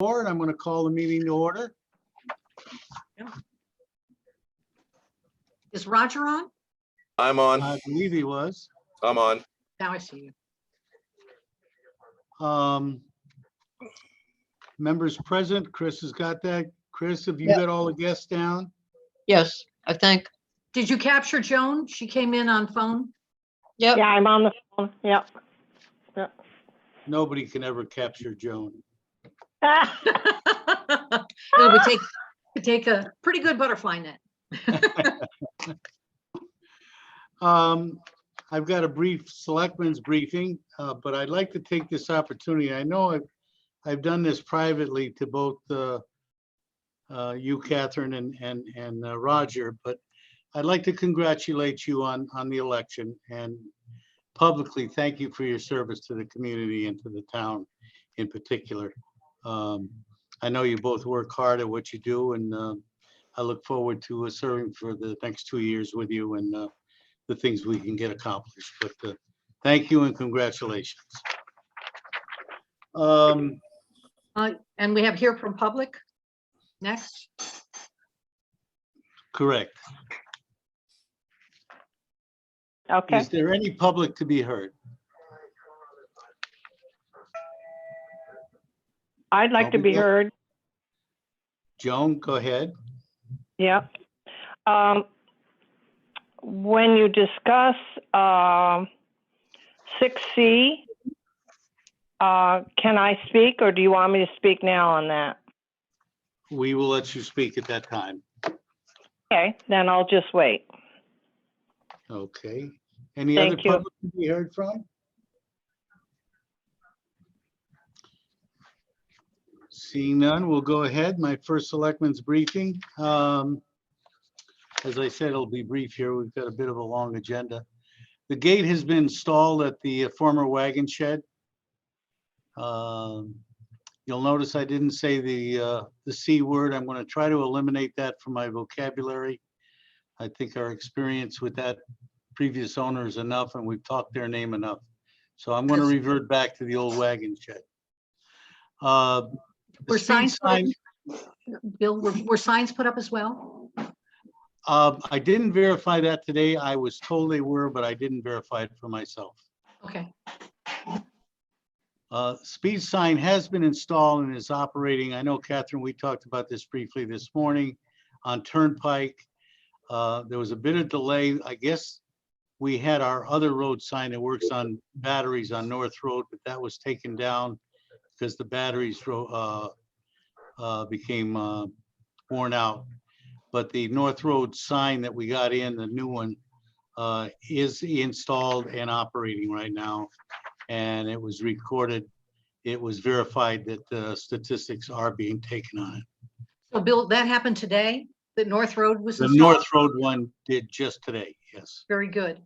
And I'm going to call the meeting to order. Is Roger on? I'm on. I believe he was. I'm on. Now I see you. Members present, Chris has got that. Chris, have you got all the guests down? Yes, I think. Did you capture Joan? She came in on phone. Yep. Yeah, I'm on the phone. Yep. Nobody can ever capture Joan. It would take a pretty good butterfly net. I've got a brief selectmen's briefing, but I'd like to take this opportunity. I know I've done this privately to both you, Catherine, and Roger, but I'd like to congratulate you on the election and publicly thank you for your service to the community and to the town in particular. I know you both work hard at what you do, and I look forward to serving for the next 2 years with you and the things we can get accomplished. But thank you and congratulations. And we have here from public next. Correct. Okay. Is there any public to be heard? I'd like to be heard. Joan, go ahead. Yep. When you discuss 6C, can I speak or do you want me to speak now on that? We will let you speak at that time. Okay, then I'll just wait. Okay. Any other Thank you. public to be heard from? Seeing none, we'll go ahead. My first selectmen's briefing. As I said, it'll be brief here. We've got a bit of a long agenda. The gate has been installed at the former wagon shed. You'll notice I didn't say the C word. I'm going to try to eliminate that from my vocabulary. I think our experience with that previous owner is enough, and we've talked their name enough. So I'm going to revert back to the old wagon shed. The Were speed signs put sign, up? Bill, were signs put up as well? I didn't verify that today. I was told they were, but I didn't verify it for myself. Okay. Speed sign has been installed and is operating. I know, Catherine, we talked about this briefly this morning on Turnpike. There was a bit of delay. I guess we had our other road sign that works on batteries on North Road, but that was taken down because the batteries became worn out. But the North Road sign that we got in, the new one, is installed and operating right now. And it was recorded. It was verified that the statistics are being taken on it. So Bill, that happened today? That North Road was The installed? North Road one did just today, yes. Very good.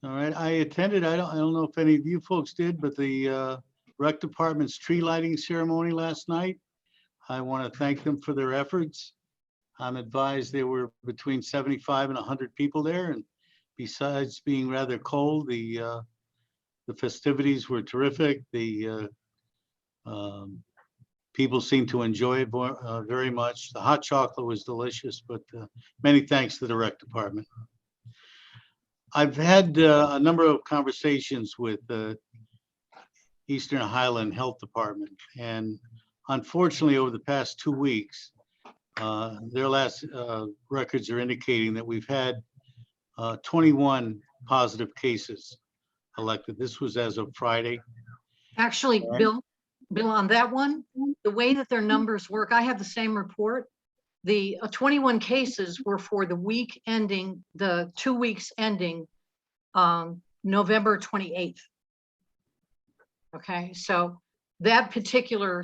All right, I attended, I don't know if any of you folks did, but the rec department's tree lighting ceremony last night. I want to thank them for their efforts. I'm advised there were between 75 and 100 people there, and besides being rather cold, the festivities were terrific. The people seemed to enjoy it very much. The hot chocolate was delicious, but many thanks to the rec department. I've had a number of conversations with the Eastern Highland Health Department, and unfortunately, over the past 2 weeks, their last records are indicating that we've had 21 positive cases elected. This was as of Friday. Actually, All right. Bill, on that one, the way that their numbers work, I have the same report. The 21 cases were for the week ending, the 2 weeks ending November 28th. Okay, so that particular,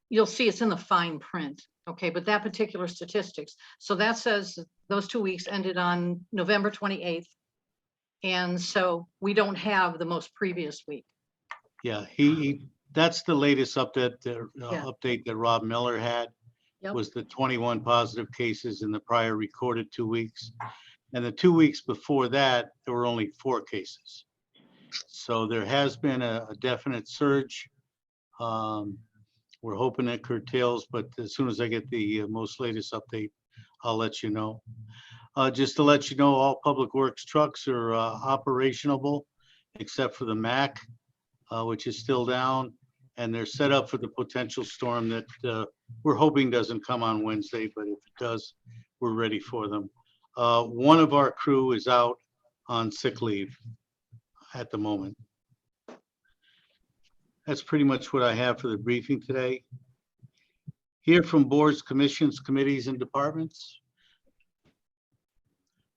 you'll see it's in the fine print. Okay, but that particular statistics. So that says those 2 weeks ended on November 28th. And so we don't have the most previous week. Yeah, that's the latest update, update that Rob Miller had. Yep. Was the 21 positive cases in the prior recorded 2 weeks. And the 2 weeks before that, there were only 4 cases. So there has been a definite surge. We're hoping it curtails, but as soon as I get the most latest update, I'll let you know. Just to let you know, all Public Works trucks are operational, except for the Mac, which is still down. And they're set up for the potential storm that we're hoping doesn't come on Wednesday, but if it does, we're ready for them. One of our crew is out on sick leave at the moment. That's pretty much what I have for the briefing today. Hear from boards, commissions, committees, and departments.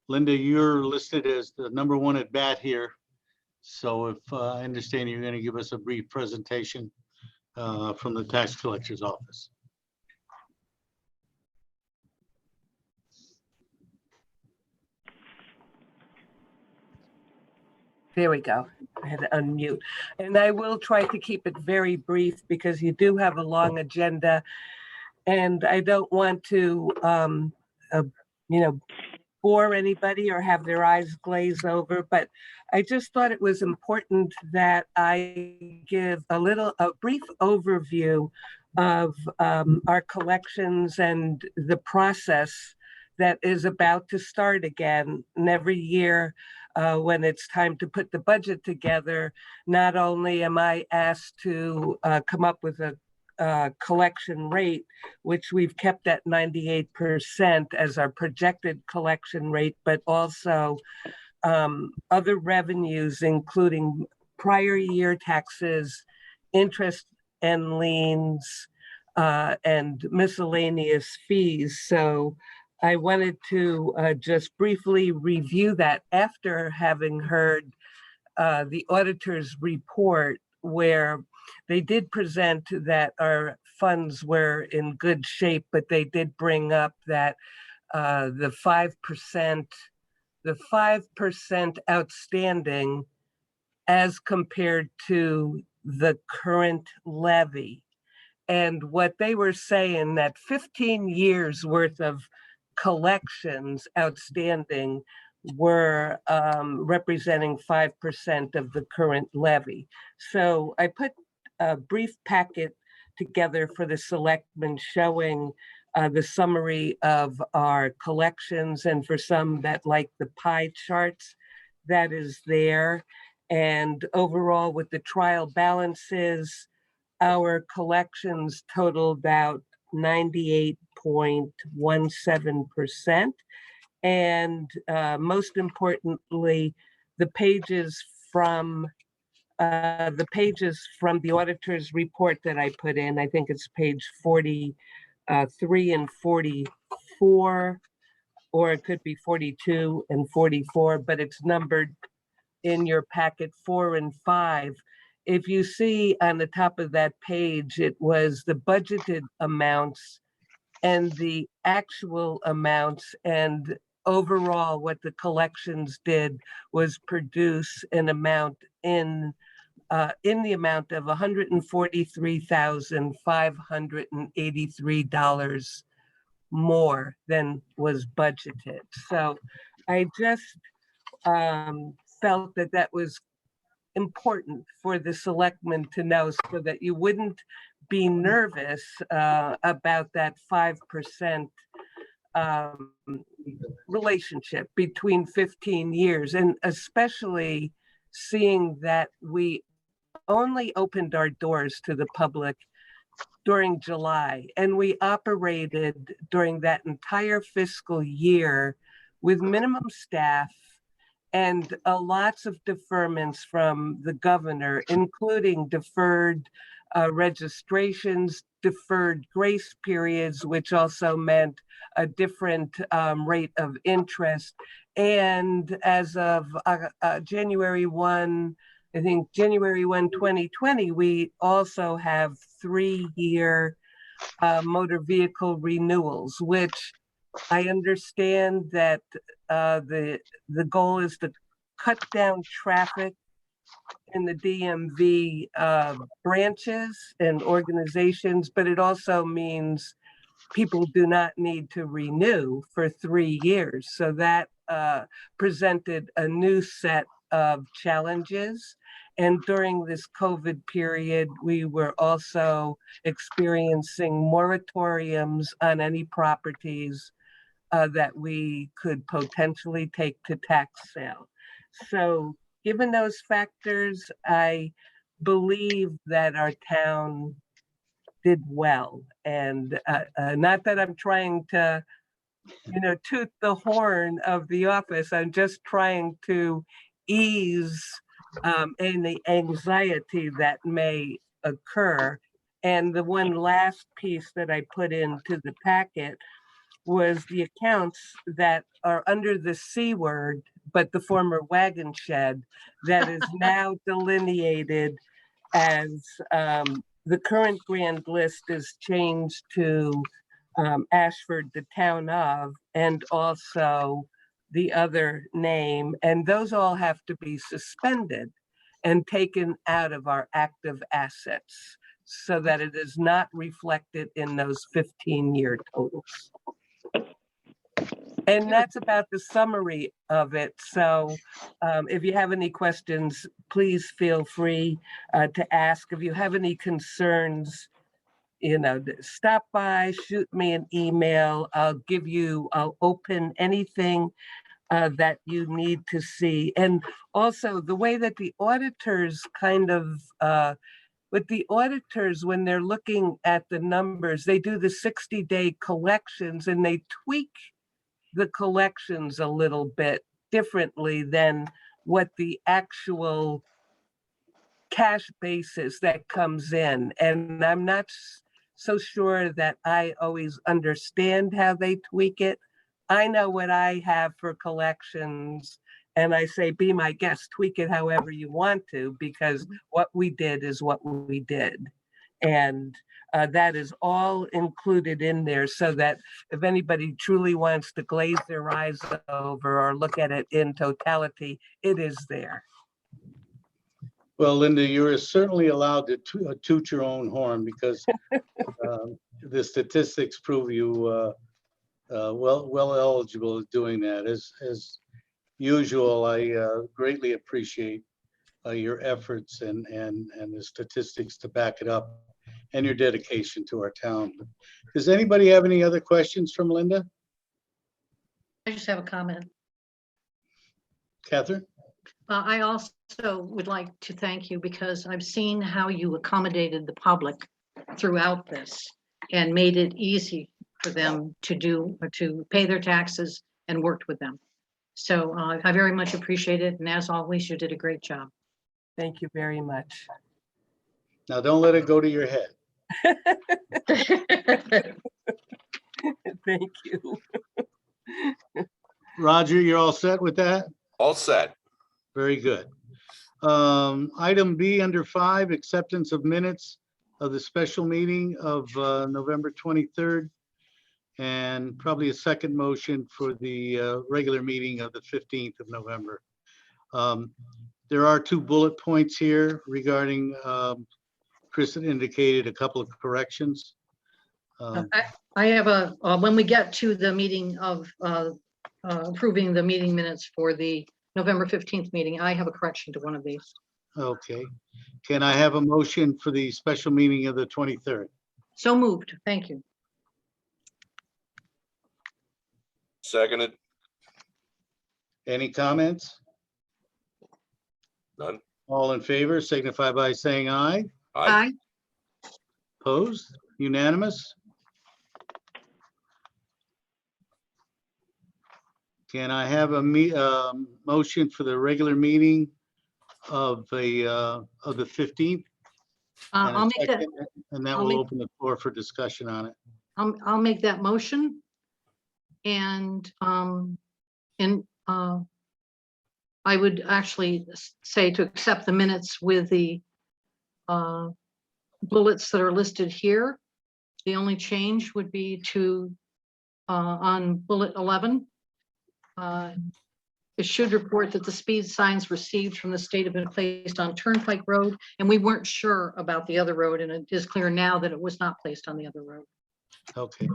Linda, you're listed as the number one at bat here. So if I understand, you're going to give us a brief presentation from the tax collector's office. There we go. I had to unmute. And I will try to keep it very brief because you do have a long agenda. And I don't want to, bore anybody or have their eyes glaze over. But I just thought it was important that I give a brief overview of our collections and the process that is about to start again. And every year, when it's time to put the budget together, not only am I asked to come up with a collection rate, which we've kept at 98% as our projected collection rate, but also other revenues, including prior year taxes, interest and liens, and miscellaneous fees. So I wanted to just briefly review that after having heard the auditor's report, where they did present that our funds were in good shape, but they did bring up that the 5% outstanding as compared to the current levy. And what they were saying, that 15 years worth of collections outstanding were representing 5% of the current levy. So I put a brief packet together for the selectmen showing the summary of our collections, and for some that like the pie charts, that is there. And overall, with the trial balances, our collections totaled out 98.17%. And most importantly, the pages from the auditor's report that I put in, I think it's page 43 and 44, or it could be 42 and 44, but it's numbered in your packet 4 and 5. If you see on the top of that page, it was the budgeted amounts and the actual amounts, and overall what the collections did was produce an amount in the amount of $143,583 more than was budgeted. So I just felt that that was important for the selectmen to know, so that you wouldn't be nervous about that 5% relationship between 15 years, and especially seeing that we only opened our doors to the public during July, and we operated during that entire fiscal year with minimum staff and lots of deferments from the governor, including deferred registrations, deferred grace periods, which also meant a different rate of interest. And as of January 1, I think January 1, 2020, we also have 3-year motor vehicle renewals, which I understand that the goal is to cut down traffic in the DMV branches and organizations, but it also means people do not need to renew for 3 years. So that presented a new set of challenges. And during this COVID period, we were also experiencing moratoriums on any properties that we could potentially take to tax sale. So given those factors, I believe that our town did well. And not that I'm trying to, toot the horn of the office. I'm just trying to ease any anxiety that may occur. And the one last piece that I put into the packet was the accounts that are under the C word, but the former wagon shed that is now delineated as the current grand list is changed to Ashford, the town of, and also the other name. And those all have to be suspended and taken out of our active assets so that it is not reflected in those 15-year totals. And that's about the summary of it. So if you have any questions, please feel free to ask. If you have any concerns, stop by, shoot me an email. I'll open anything that you need to see. And also the way that the auditors with the auditors, when they're looking at the numbers, they do the 60-day collections and they tweak the collections a little bit differently than what the actual cash basis that comes in. And I'm not so sure that I always understand how they tweak it. I know what I have for collections, and I say, be my guest, tweak it however you want to, because what we did is what we did. And that is all included in there so that if anybody truly wants to glaze their eyes over or look at it in totality, it is there. Well, Linda, you're certainly allowed to toot your own horn because the statistics prove you well eligible at doing that. As usual, I greatly appreciate your efforts and the statistics to back it up and your dedication to our town. Does anybody have any other questions from Linda? I just have a comment. Catherine? I also would like to thank you because I've seen how you accommodated the public throughout this and made it easy for them to do or to pay their taxes and worked with them. So I very much appreciate it. And as always, you did a great job. Thank you very much. Now, don't let it go to your head. Thank you. Roger, you're all set with that? All set. Very good. Item B under 5, acceptance of minutes of the special meeting of November 23rd, and probably a second motion for the regular meeting of the 15th of November. There are 2 bullet points here regarding, Chris had indicated a couple of corrections. I have when we get to the meeting of approving the meeting minutes for the November 15th meeting, I have a correction to one of these. Okay. Can I have a motion for the special meeting of the 23rd? So moved. Thank you. Seconded. Any comments? None. All in favor signify by saying aye. Aye. Opposed? Unanimous? Can I have a motion for the regular meeting of the 15th? And a I'll make that. second, and that I'll will make- open the floor for discussion on it. I'll make that motion. And I would actually say to accept the minutes with the bullets that are listed here. The only change would be to on bullet 11. It should report that the speed signs received from the state have been placed on Turnpike Road, and we weren't sure about the other road, and it is clear now that it was not placed on the other road. Okay,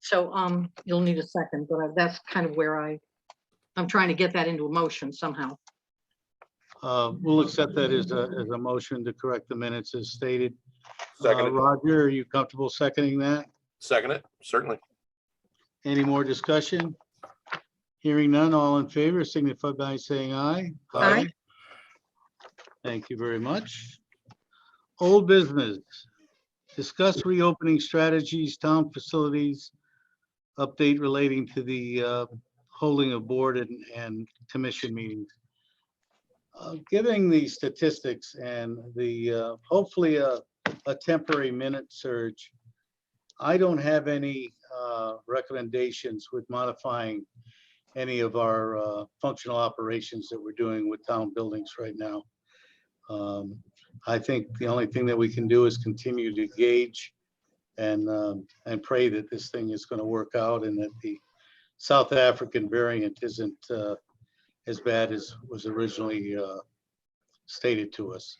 So you'll need a second, but that's kind of where I'm trying to get that into a motion somehow. We'll accept that as a motion to correct the minutes as stated. Seconded. Roger, are you comfortable seconding that? Second it, certainly. Any more discussion? Hearing none, all in favor signify by saying aye. Aye. Thank you very much. Old business. Discuss reopening strategies, town facilities, update relating to the holding of board and commission meetings. Giving the statistics and the hopefully a temporary minute surge, I don't have any recommendations with modifying any of our functional operations that we're doing with town buildings right now. I think the only thing that we can do is continue to gauge and pray that this thing is going to work out and that the South African variant isn't as bad as was originally stated to us.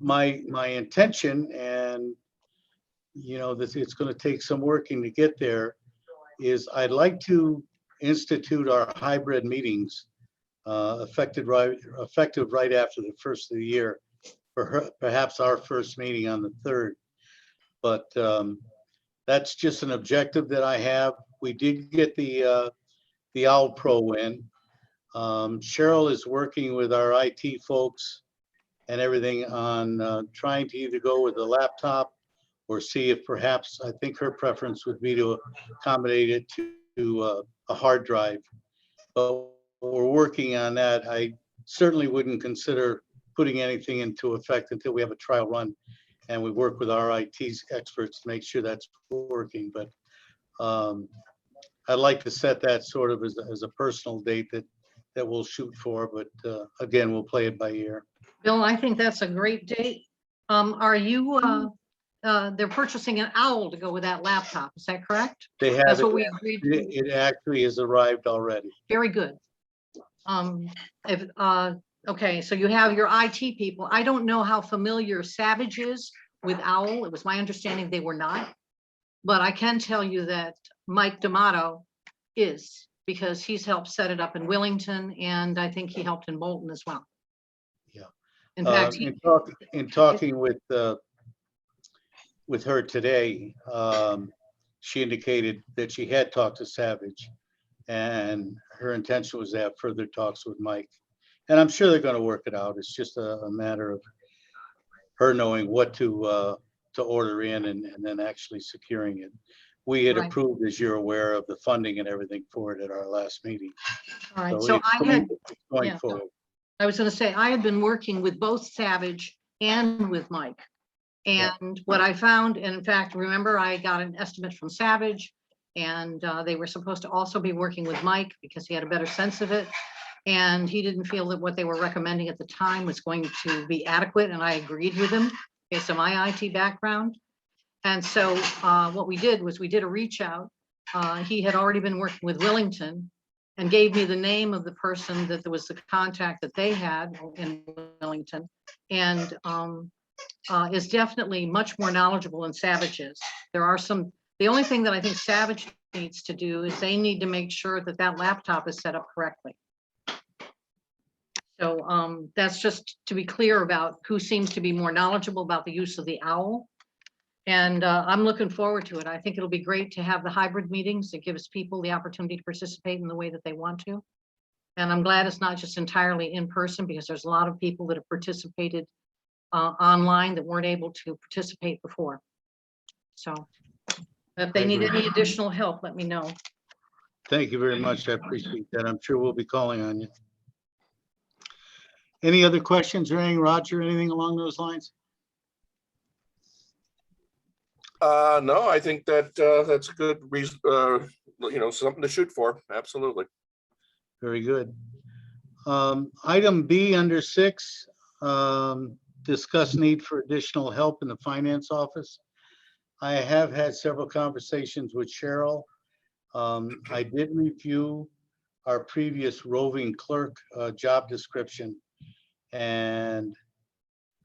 My intention, and you know, this it's going to take some working to get there, is I'd like to institute our hybrid meetings effective right after the first of the year, perhaps our first meeting on the 3rd. But that's just an objective that I have. We did get the OWL Pro in. Cheryl is working with our IT folks and everything on trying to either go with a laptop or see if perhaps, I think her preference would be to accommodate it to a hard drive. But we're working on that. I certainly wouldn't consider putting anything into effect until we have a trial run and we work with our IT experts to make sure that's working. But I'd like to set that sort of as a personal date that we'll shoot for, but again, we'll play it by ear. Bill, I think that's a great date. Are you, they're purchasing an OWL to go with that laptop, is that correct? They have That's what it, we agreed to. it actually has arrived already. Very good. Okay, so you have your IT people. I don't know how familiar Savage is with OWL. It was my understanding they were not. But I can tell you that Mike D'Amato is, because he's helped set it up in Wellington, and I think he helped in Bolton as well. Yeah. In fact, In talking with her today, she indicated that she had talked to Savage and her intention was to have further talks with Mike. And I'm sure they're going to work it out. It's just a matter of her knowing what to order in and then actually securing it. We had Right. approved, as you're aware, of the funding and everything for it at our last meeting. all right, so it's going yeah. forward. I was gonna say, I had been working with both Savage and with Mike. Yeah. And what I found, and in fact, remember, I got an estimate from Savage, and they were supposed to also be working with Mike because he had a better sense of it. And he didn't feel that what they were recommending at the time was going to be adequate, and I agreed with him based on my IT background. And so what we did was we did a reach out. He had already been working with Wellington and gave me the name of the person that was the contact that they had in Wellington, and is definitely much more knowledgeable than Savage is. There are some, the only thing that I think Savage needs to do is they need to make sure that that laptop is set up correctly. So that's just to be clear about who seems to be more knowledgeable about the use of the OWL. And I'm looking forward to it. I think it'll be great to have the hybrid meetings. It gives people the opportunity to participate in the way that they want to. And I'm glad it's not just entirely in person, because there's a lot of people that have participated online that weren't able to participate before. So if they need any additional help, let me know. Thank you very much. I appreciate that. I'm sure we'll be calling on you. Any other questions or anything, Roger, anything along those lines? No, I think that that's a good reason, something to shoot for. Absolutely. Very good. Item B under 6, discuss need for additional help in the finance office. I have had several conversations with Cheryl. I did review our previous roving clerk job description, and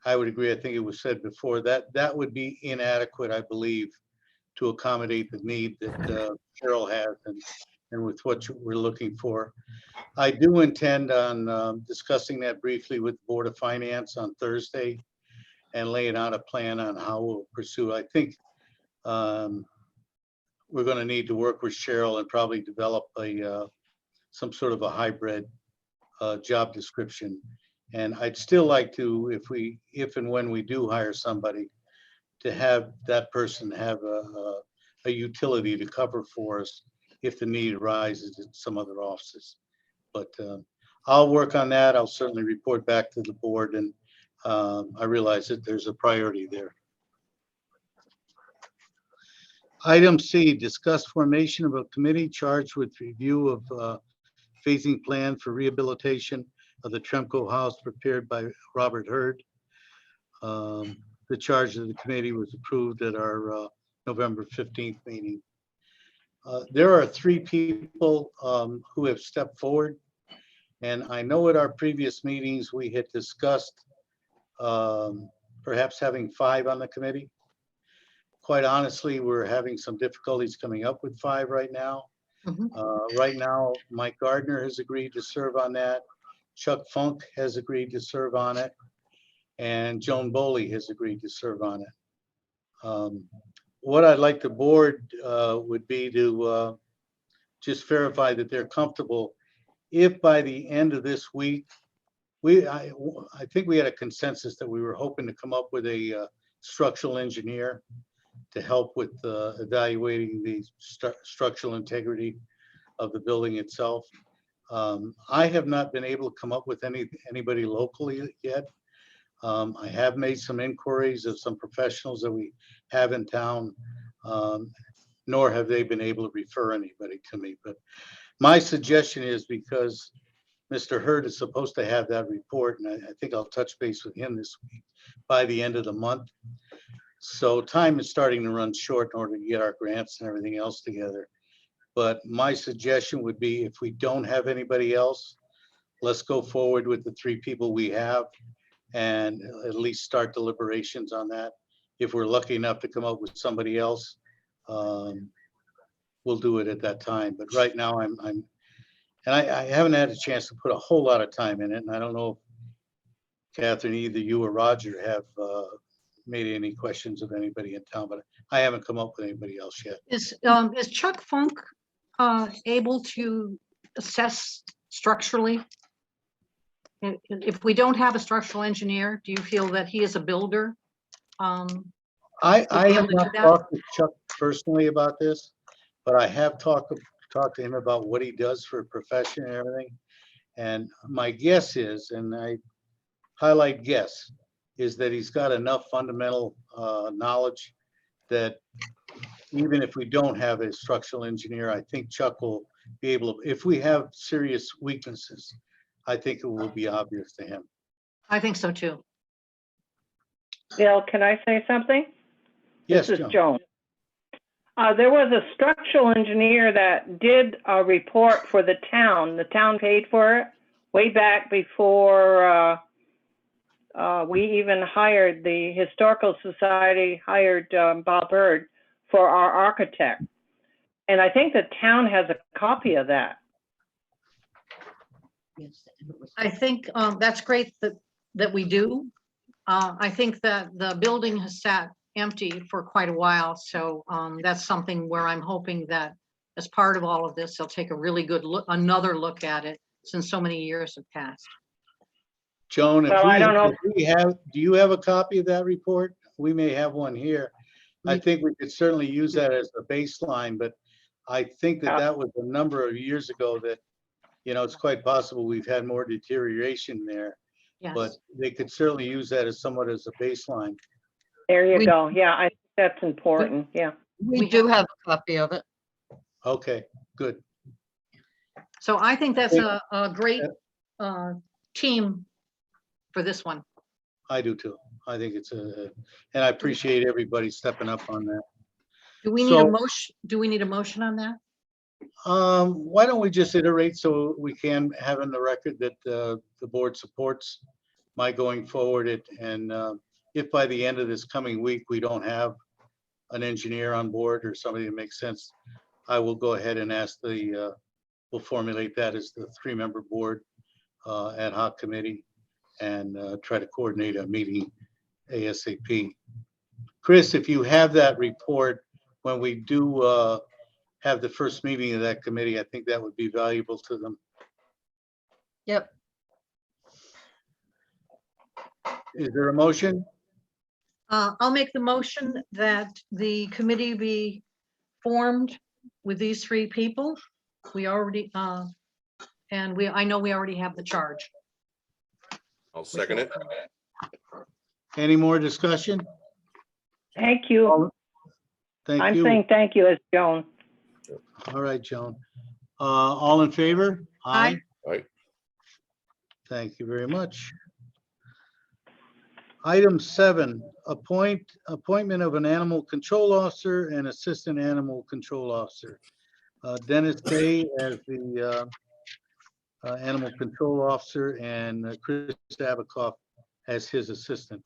I would agree. I think it was said before that that would be inadequate, I believe, to accommodate the need that Cheryl has, and with what we're looking for. I do intend on discussing that briefly with the Board of Finance on Thursday and laying out a plan on how we'll pursue. I think we're going to need to work with Cheryl and probably develop some sort of a hybrid job description. And I'd still like to, if and when we do hire somebody, to have that person have a utility to cover for us if the need arises in some other offices. But I'll work on that. I'll certainly report back to the board, and I realize that there's a priority there. Item C, discuss formation of a committee charged with review of phasing plan for rehabilitation of the Tremco House prepared by Robert Hurd. The charge of the committee was approved at our November 15th meeting. There are 3 people who have stepped forward. And I know at our previous meetings, we had discussed perhaps having 5 on the committee. Quite honestly, we're having some difficulties coming up with 5 right now. Right now, Mike Gardner has agreed to serve on that. Chuck Funk has agreed to serve on it. And Joan Boley has agreed to serve on it. What I'd like the board would be to just verify that they're comfortable. If by the end of this week, I think we had a consensus that we were hoping to come up with a structural engineer to help with evaluating the structural integrity of the building itself. I have not been able to come up with anybody locally yet. I have made some inquiries of some professionals that we have in town, nor have they been able to refer anybody to me. But my suggestion is, because Mr. Hurd is supposed to have that report, and I think I'll touch base with him this week by the end of the month. So time is starting to run short in order to get our grants and everything else together. But my suggestion would be, if we don't have anybody else, let's go forward with the 3 people we have and at least start deliberations on that. If we're lucky enough to come up with somebody else, we'll do it at that time. But right now I haven't had a chance to put a whole lot of time in it. And I don't know if Catherine, either you or Roger have made any questions of anybody in town, but I haven't come up with anybody else yet. Is Chuck Funk able to assess structurally? If we don't have a structural engineer, do you feel that he is a builder? I be able have to not do that? talked to Chuck personally about this, but I have talked to him about what he does for a profession and everything. And my guess is, and I highlight guess, is that he's got enough fundamental knowledge that even if we don't have a structural engineer, I think Chuck will be able to, if we have serious weaknesses, I think it will be obvious to him. I think so too. Bill, can I say something? Yes, This is Joan. Joan. There was a structural engineer that did a report for the town. The town paid for it way back before we even hired, the Historical Society hired Bob Hurd for our architect. And I think the town has a copy of that. I think that's great that we do. I think that the building has sat empty for quite a while. So that's something where I'm hoping that as part of all of this, they'll take a really good look, another look at it, since so many years have passed. Joan, Well, I don't know. do you have a copy of that report? We may have one here. I think we could certainly use that as a baseline, but I think that was a number of years ago that, it's quite possible we've had more deterioration there, but Yes. they could certainly use that as somewhat as a baseline. There you We- go. Yeah, I think that's important. Yeah. We do have a copy of it. Okay, good. So I think that's think- a great team for this one. I do too. I think and I appreciate everybody stepping up on that. Do we need a So- motion? Do we need a motion on that? Why don't we just iterate so we can have in the record that the board supports my going forward it, and if by the end of this coming week, we don't have an engineer on board or somebody that makes sense, I will go ahead and ask the we'll formulate that as the 3-member board ad hoc committee and try to coordinate a meeting ASAP. Chris, if you have that report, when we do have the first meeting of that committee, I think that would be valuable to them. Yep. Is there a motion? I'll make the motion that the committee be formed with these 3 people. We already, and I know we already have the charge. I'll second it. Any more discussion? Thank you. Thank I'm you. saying thank you as Joan. All right, Joan. All in favor? Aye. Aye. Thank you very much. Item 7, appointment of an animal control officer and assistant animal control officer. Dennis Day as the animal control officer and Chris Abakoff as his assistant.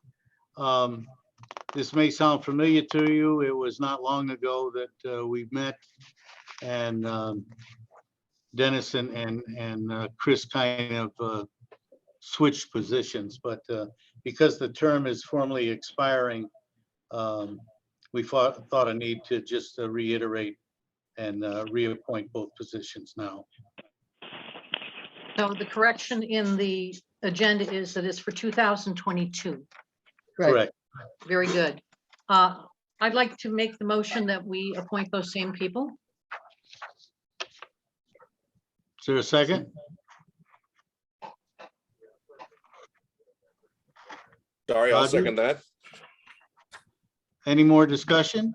This may sound familiar to you. It was not long ago that we met, and Dennis and Chris kind of switched positions, but because the term is formally expiring, we thought a need to just reiterate and reappoint both positions now. So the correction in the agenda is that it's for 2022. Correct. Very good. I'd like to make the motion that we appoint those same people. Is there a second? Sorry, I'll Roger? second that. Any more discussion?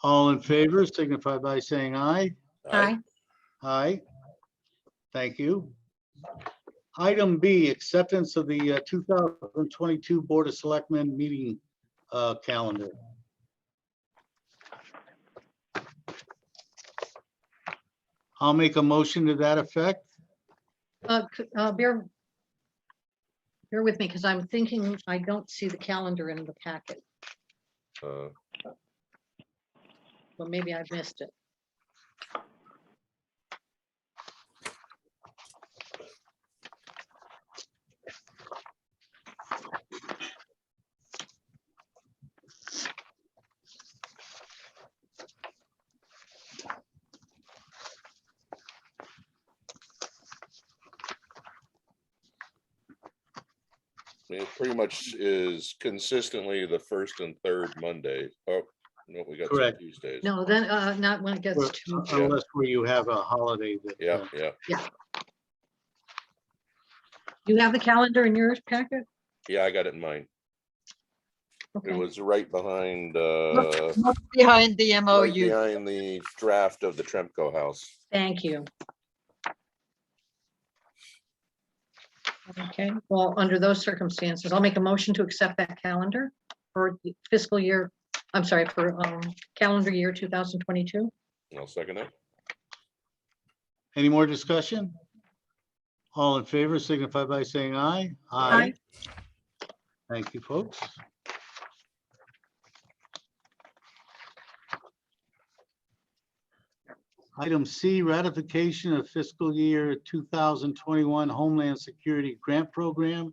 All in favor signify by saying aye. Aye. Aye. Thank you. Item B, acceptance of the 2022 Board of Selectmen meeting calendar. I'll make a motion to that effect. Bear with me, because I'm thinking I don't see the calendar in the packet, Uh, but maybe I've missed it. It pretty much is consistently the first and third Monday. Oh, no, we got some Correct. Tuesdays. No, then, not when it gets to, Unless where you have a holiday that. Yeah, yeah. you have the calendar in your packet? Yeah, I got it in mine. It Okay. was right behind, Look behind the right MOU. behind the draft of the Tremco house. Thank you. Okay, well, under those circumstances, I'll make a motion to accept that calendar for the fiscal year, I'm sorry, for calendar year 2022. I'll second it. Any more discussion? All in favor signify by saying aye. Aye. Thank you, folks. Item C, ratification of fiscal year 2021 Homeland Security Grant Program,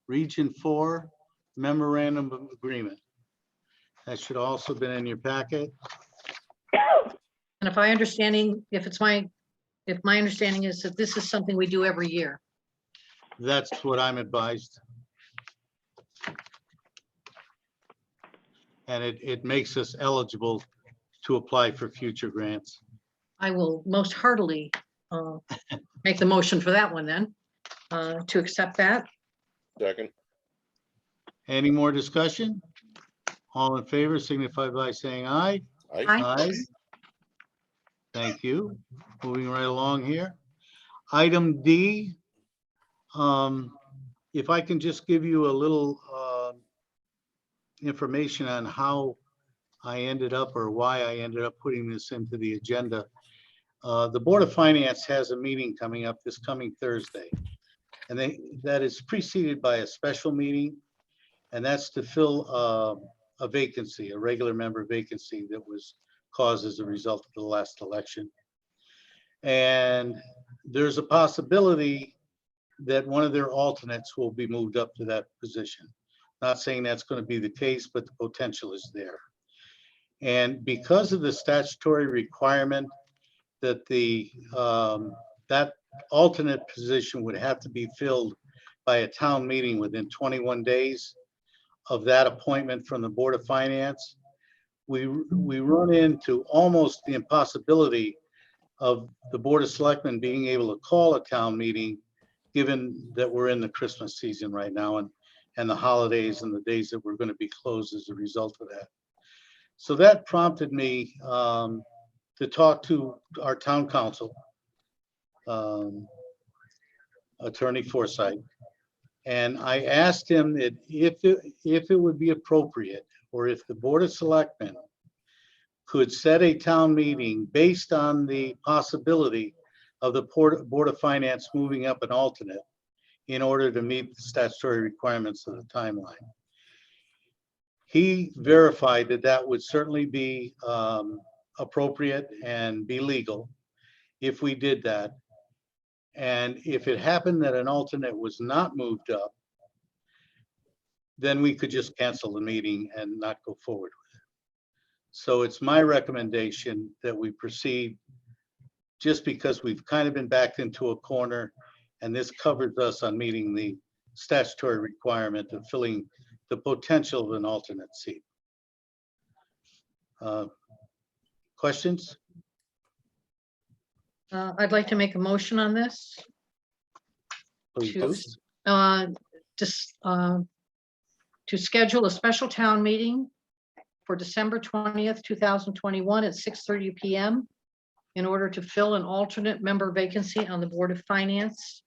Region 4 Memorandum of Agreement. That should also been in your packet. And if my understanding is that this is something we do every year. That's what I'm advised. And it makes us eligible to apply for future grants. I will most heartily make the motion for that one then, to accept that. Second. Any more discussion? All in favor signify by saying aye. Aye. Aye. Thank you. Moving right along here. Item D. If I can just give you a little information on how I ended up or why I ended up putting this into the agenda. The Board of Finance has a meeting coming up this coming Thursday. And that is preceded by a special meeting. And that's to fill a vacancy, a regular member vacancy that was caused as a result of the last election. And there's a possibility that one of their alternates will be moved up to that position. Not saying that's going to be the case, but the potential is there. And because of the statutory requirement that that alternate position would have to be filled by a town meeting within 21 days of that appointment from the Board of Finance, we run into almost the impossibility of the Board of Selectmen being able to call a town meeting, given that we're in the Christmas season right now and the holidays and the days that we're going to be closed as a result of that. So that prompted me to talk to our town council, Attorney Forsythe, and I asked him that if it would be appropriate, or if the Board of Selectmen could set a town meeting based on the possibility of the Board of Finance moving up an alternate in order to meet the statutory requirements of the timeline. He verified that that would certainly be appropriate and be legal if we did that. And if it happened that an alternate was not moved up, then we could just cancel the meeting and not go forward with it. So it's my recommendation that we proceed, just because we've kind of been backed into a corner, and this covers us on meeting the statutory requirement of filling the potential of an alternate seat. Questions? I'd like to make a motion on this. Please To, do. to schedule a special town meeting for December 20th, 2021 at 6:30 PM in order to fill an alternate member vacancy on the Board of Finance.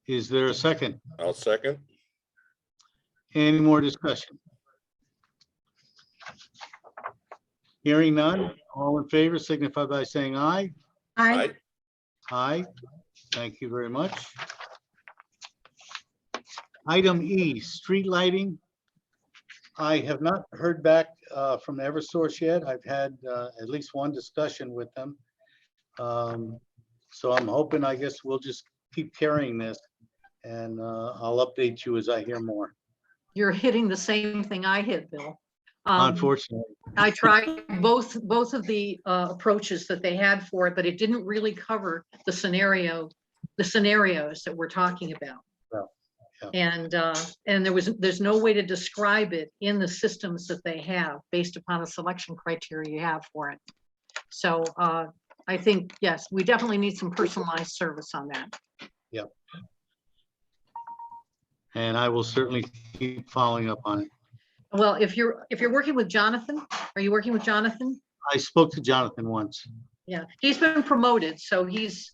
Is there a second? I'll second. Any more discussion? Hearing none, all in favor signify by saying aye. Aye. Aye. Thank you very much. Item E, street lighting. I have not heard back from Eversource yet. I've had at least one discussion with them. So I'm hoping, I guess we'll just keep carrying this, and I'll update you as I hear more. You're hitting the same thing I hit, Bill. Unfortunately, I tried both of the approaches that they had for it, but it didn't really cover the scenarios that we're talking about. Yeah. And there's no way to describe it in the systems that they have based upon the selection criteria you have for it. So I think, yes, we definitely need some personalized service on that. yeah. And I will certainly keep following up on it. Well, if you're working with Jonathan, are you working with Jonathan? I spoke to Jonathan once. Yeah, he's been promoted, so he's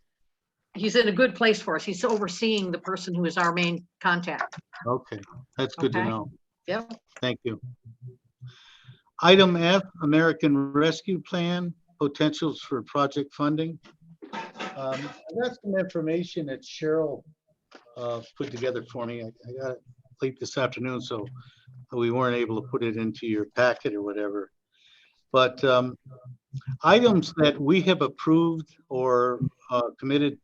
in a good place for us. He's overseeing the person who is our main contact. Okay, that's good to Okay. know. Yep. Thank you. Item F, American Rescue Plan, potentials for project funding. I got some information that Cheryl put together for me. I got it late this afternoon, so we weren't able to put it into your packet or whatever. But items that we have approved or committed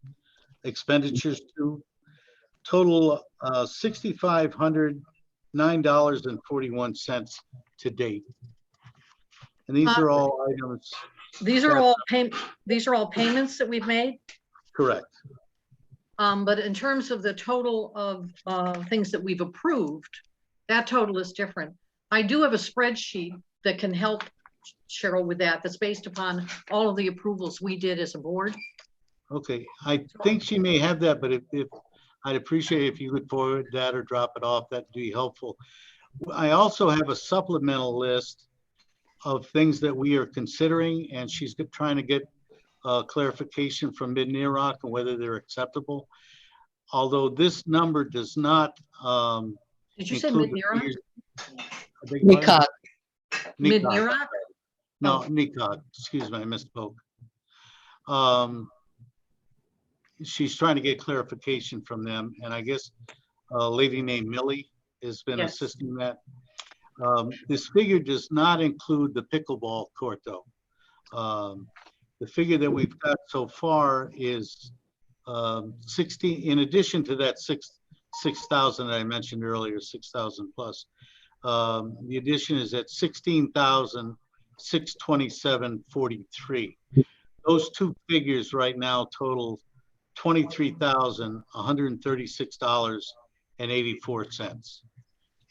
expenditures to total $6,509.41 to date. And these are all items. These are all payments that we've made. Correct. But in terms of the total of things that we've approved, that total is different. I do have a spreadsheet that can help Cheryl with that. That's based upon all of the approvals we did as a board. Okay, I think she may have that, but if I'd appreciate if you could forward that or drop it off, that'd be helpful. I also have a supplemental list of things that we are considering, and she's trying to get clarification from Mid-Near on whether they're acceptable. Although this number does not Did you say include the Mid-Near? figures- I beg your pardon? Mid-Near? No, NECOG, excuse me, I misspoke. She's trying to get clarification from them, and I guess a lady named Millie has been Yes. assisting that. This figure does not include the pickleball court though. The figure that we've got so far is 60, in addition to that 6,000 that I mentioned earlier, 6,000 plus. The addition is at 16,627.43. Those two figures right now total $23,136.84.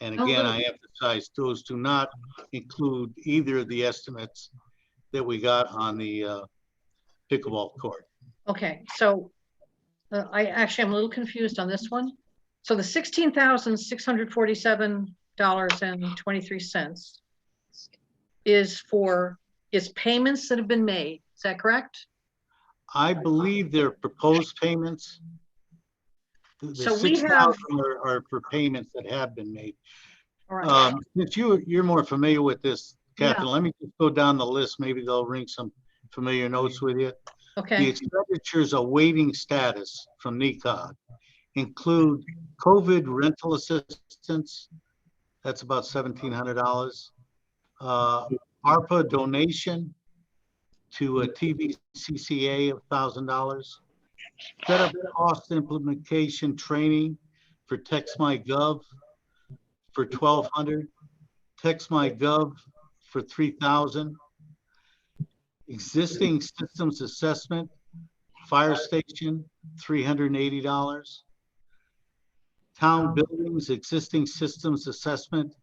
And again, I emphasize those do not include either of the estimates that we got on the pickleball court. Okay, so I actually am a little confused on this one. So the $16,647.23 is payments that have been made. Is that correct? I believe they're proposed payments. The So we 6,000 are for payments that have been made. All right. Since you're more familiar with this, Catherine, Yeah. let me just go down the list. Maybe they'll ring some familiar notes with you. The Okay, expenditures awaiting status from NECOG include COVID rental assistance. That's about $1,700. ARPA donation to a TVCCA of $1,000. Set up cost implementation training for TextMyGov for $1,200. TextMyGov for $3,000. Existing systems assessment, fire station, $380. Town buildings, existing systems assessment,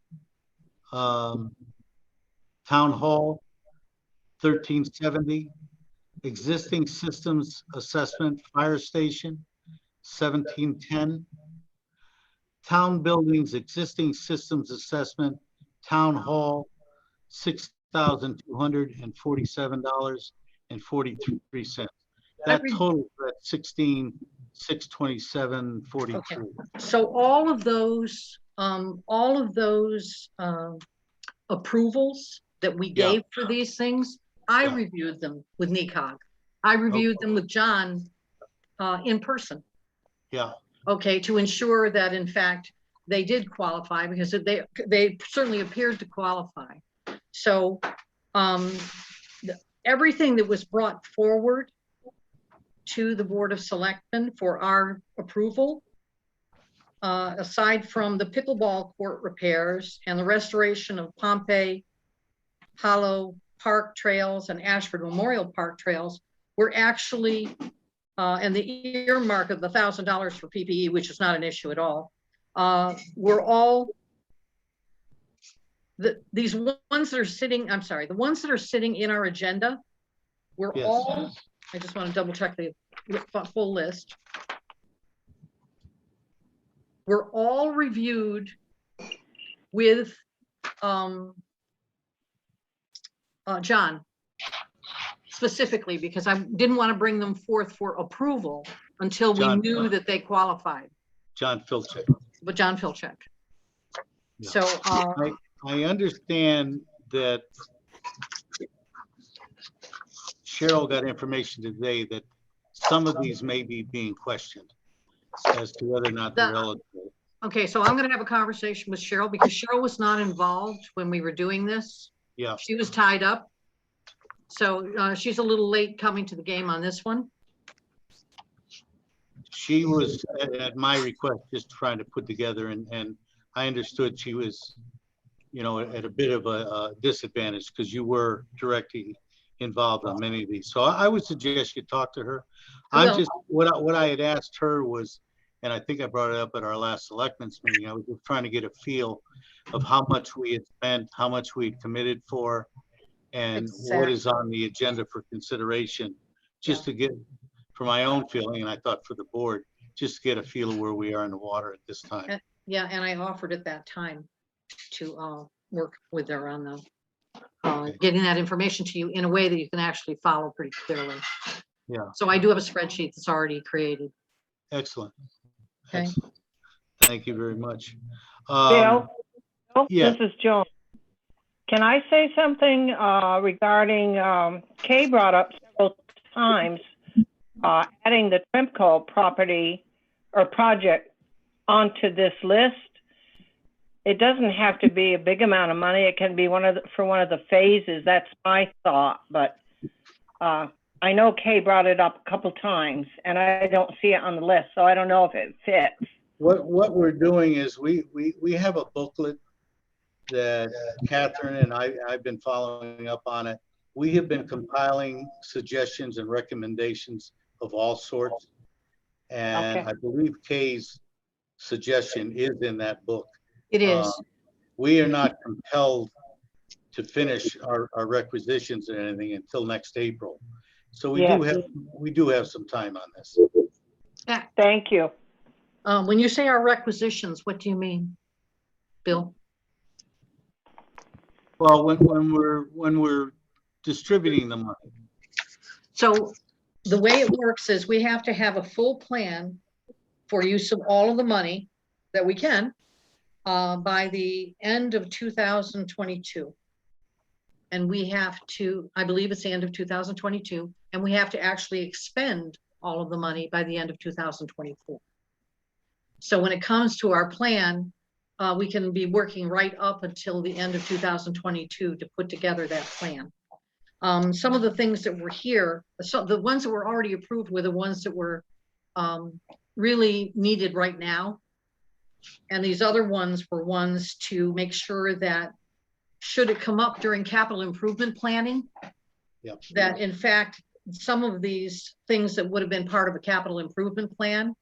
town hall, $1,370. Existing systems assessment, fire station, $1,710. Town buildings, existing systems assessment, town hall, $6,247.43. That totals at $16,627.43. okay. So all of those approvals that we Yeah. gave for these things, I Yeah. reviewed them with NECOG. I reviewed them with John in person. Yeah, Okay, to ensure that in fact they did qualify, because they certainly appeared to qualify. So everything that was brought forward to the Board of Selectmen for our approval, aside from the pickleball court repairs and the restoration of Pompey Hollow Park trails and Ashford Memorial Park trails, were actually, and the earmark of the $1,000 for PPE, which is not an issue at all, were all, these ones that are sitting, I'm sorry, the ones that are sitting in our agenda were Yes. all, I just want to double check the full list. Were all reviewed with John specifically, because I didn't want to bring them forth for approval until we John. knew that they qualified, John Filchick. but John Filcheck. Yeah. So I understand that Cheryl got information today that some of these may be being questioned as to whether or not they're eligible. okay, so I'm going to have a conversation with Cheryl, because Cheryl was not involved when we were doing this. Yeah, She was tied up. So she's a little late coming to the game on this one. she was at my request just trying to put together, and I understood she was, you know, at a bit of a disadvantage because you were directly involved on many of these. So I would suggest you talk to her. I'm Well- just, what I had asked her was, and I think I brought it up at our last selectmen's meeting, I was just trying to get a feel of how much we had spent, how much we'd committed for, and what is on the agenda for consideration, just to get, for my own feeling, and I thought for the board, just to get a feel of where we are in the water at this time. Yeah, and I offered at that time to work with her on the getting that information to you in a way that you can actually follow pretty clearly. Yeah. So I do have a spreadsheet that's already created. Excellent. Okay. Excellent. Thank you very much. Bill? yeah. This is Joan. Can I say something regarding, Kay brought up several times, adding the Trimco property or project onto this list? It doesn't have to be a big amount of money. It can be for one of the phases. That's my thought, but I know Kay brought it up a couple times, and I don't see it on the list, so I don't know if it fits. What we're doing is we have a booklet that Catherine and I've been following up on it. We have been compiling suggestions and recommendations of all sorts. And Okay. I believe Kay's suggestion is in that book. It is. We are not compelled to finish our requisitions or anything until next April. So we do have some time on this. Thank you. When you say our requisitions, what do you mean, Bill? Well, when we're distributing the money. So the way it works is we have to have a full plan for use of all of the money that we can by the end of 2022. And we have to, I believe it's the end of 2022, and we have to actually expend all of the money by the end of 2024. So when it comes to our plan, we can be working right up until the end of 2022 to put together that plan. Some of the things that were here, so the ones that were already approved were the ones that were really needed right now. And these other ones were ones to make sure that should it come up during capital improvement planning, Yep. that in fact, some of these things that would have been part of a capital improvement plan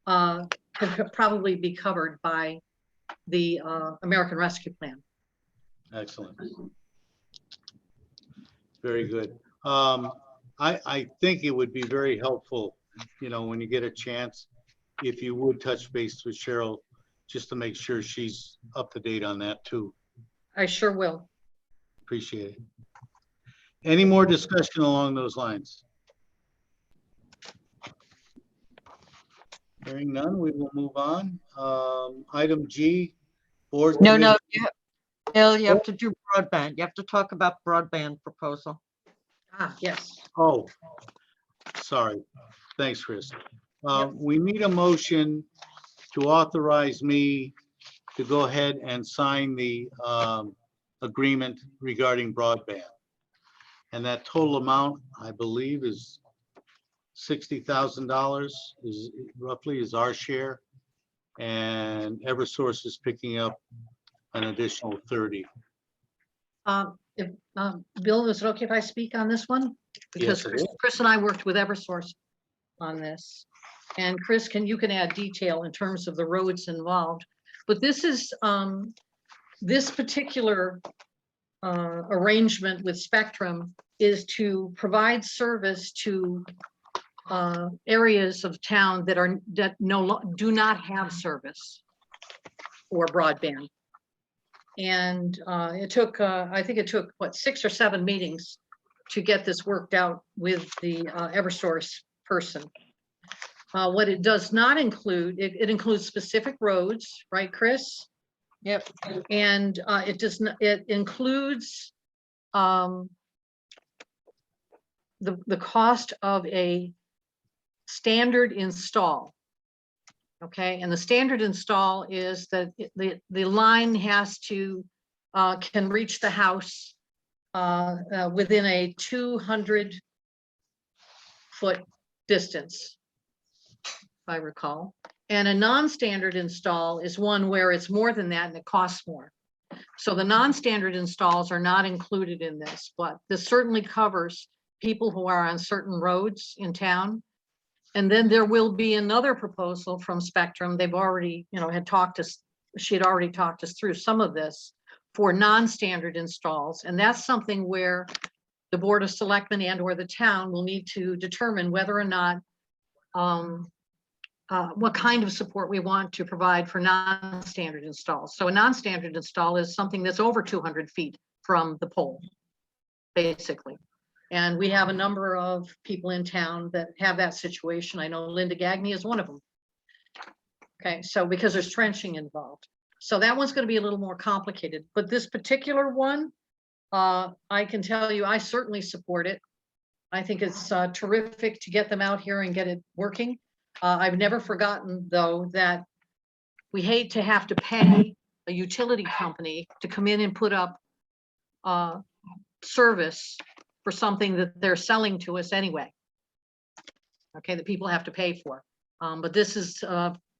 could probably be covered by the American Rescue Plan. Excellent. Very good. I think it would be very helpful, you know, when you get a chance, if you would touch base with Cheryl, just to make sure she's up to date on that too. I sure will. Appreciate it. Any more discussion along those lines? Hearing none, we will move on. Item G, board. No, committee- Bill, you have to do broadband. You have to talk about broadband proposal. Ah, yes. Oh, sorry. Thanks, Chris. Yep. We need a motion to authorize me to go ahead and sign the agreement regarding broadband. And that total amount, I believe, is $60,000 is roughly is our share. And Eversource is picking up an additional 30. Bill, is it okay if I speak on this one? Because Yes, it is. Chris and I worked with Eversource on this. And Chris, you can add detail in terms of the roads involved. But this is, this particular arrangement with Spectrum is to provide service to areas of town that do not have service for broadband. And it took, I think it took, what, 6 or 7 meetings to get this worked out with the Eversource person. What it does not include, it includes specific roads, right, Chris? Yep. And it does not, it includes the cost of a standard install. Okay, and the standard install is that the line has to can reach the house within a 200-foot distance, if I recall. And a non-standard install is one where it's more than that and it costs more. So the non-standard installs are not included in this, but this certainly covers people who are on certain roads in town. And then there will be another proposal from Spectrum. They've already, had talked to, she had already talked us through some of this for non-standard installs. And that's something where the Board of Selectmen and or the town will need to determine whether or not what kind of support we want to provide for non-standard installs. So a non-standard install is something that's over 200 feet from the pole, basically. And we have a number of people in town that have that situation. I know Linda Gagney is one of them. Okay, so because there's trenching involved. So that one's going to be a little more complicated, but this particular one, I can tell you, I certainly support it. I think it's terrific to get them out here and get it working. I've never forgotten, though, that we hate to have to pay a utility company to come in and put up service for something that they're selling to us anyway. Okay, that people have to pay for. But this is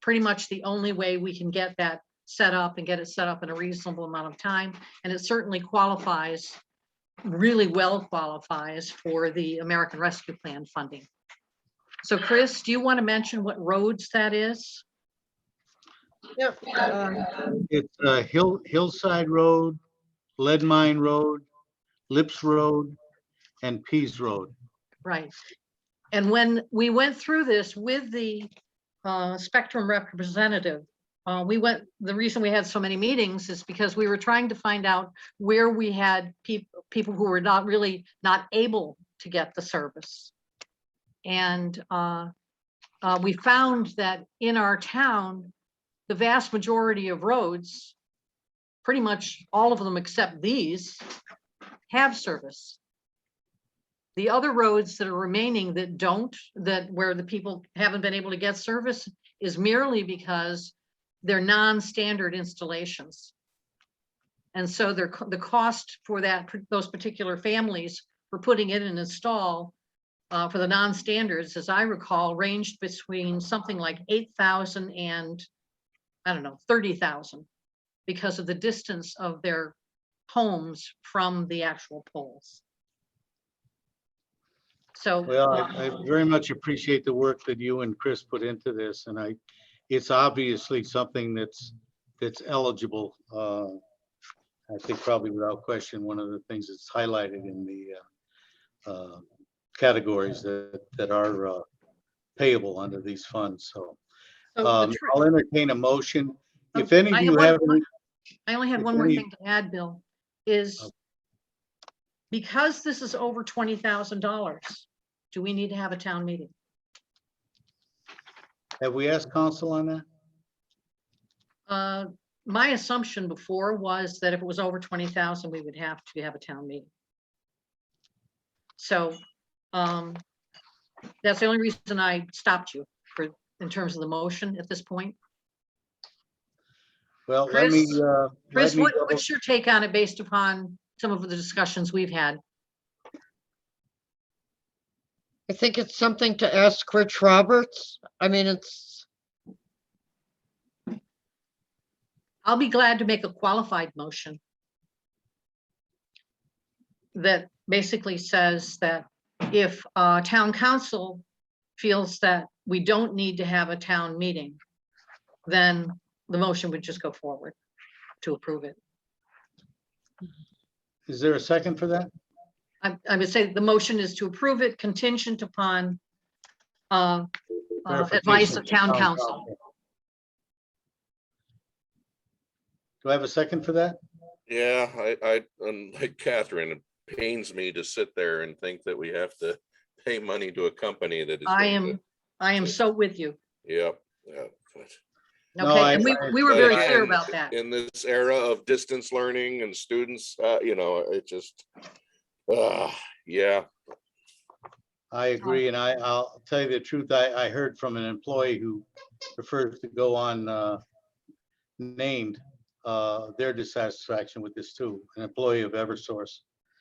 pretty much the only way we can get that set up and get it set up in a reasonable amount of time. And it certainly qualifies, really well qualifies for the American Rescue Plan funding. So Chris, do you want to mention what roads that is? Yep. It's Hillside Road, Lead Mine Road, Lips Road, and Pease Road. Right. And when we went through this with the Spectrum representative, the reason we had so many meetings is because we were trying to find out where we had people who were not able to get the service. And we found that in our town, the vast majority of roads, pretty much all of them except these, have service. The other roads that are remaining that don't, where the people haven't been able to get service, is merely because they're non-standard installations. And so the cost for those particular families for putting in an install for the non-standards, as I recall, ranged between something like 8,000 and, I don't know, 30,000, because of the distance of their homes from the actual poles. So, Well, I very much appreciate the work that you and Chris put into this, and it's obviously something that's eligible. I think probably without question, one of the things that's highlighted in the categories that are payable under these funds. So I'll entertain a motion. If any of you have, I only had one more thing to add, Bill, is because this is over $20,000, do we need to have a town meeting? have we asked council on that? My assumption before was that if it was over 20,000, we would have to have a town meeting. So that's the only reason I stopped you in terms of the motion at this point. Well, Chris, let me what's your take on it based upon some of the discussions we've had? I think it's something to ask Rich Roberts. I mean, I'll be glad to make a qualified motion that basically says that if town council feels that we don't need to have a town meeting, then the motion would just go forward to approve it. Is there a second for that? I would say the motion is to approve it contingent upon advice of town council. Do I have a second for that? Yeah, I'm like Catherine, it pains me to sit there and think that we have to pay money to a company that is. I am so with you. Yep. Yeah, but No, Okay, and we were but very clear again, about that. in this era of distance learning and students, it just, yeah. I agree, and I'll tell you the truth, I heard from an employee who prefers to go on named their dissatisfaction with this too, an employee of Eversource.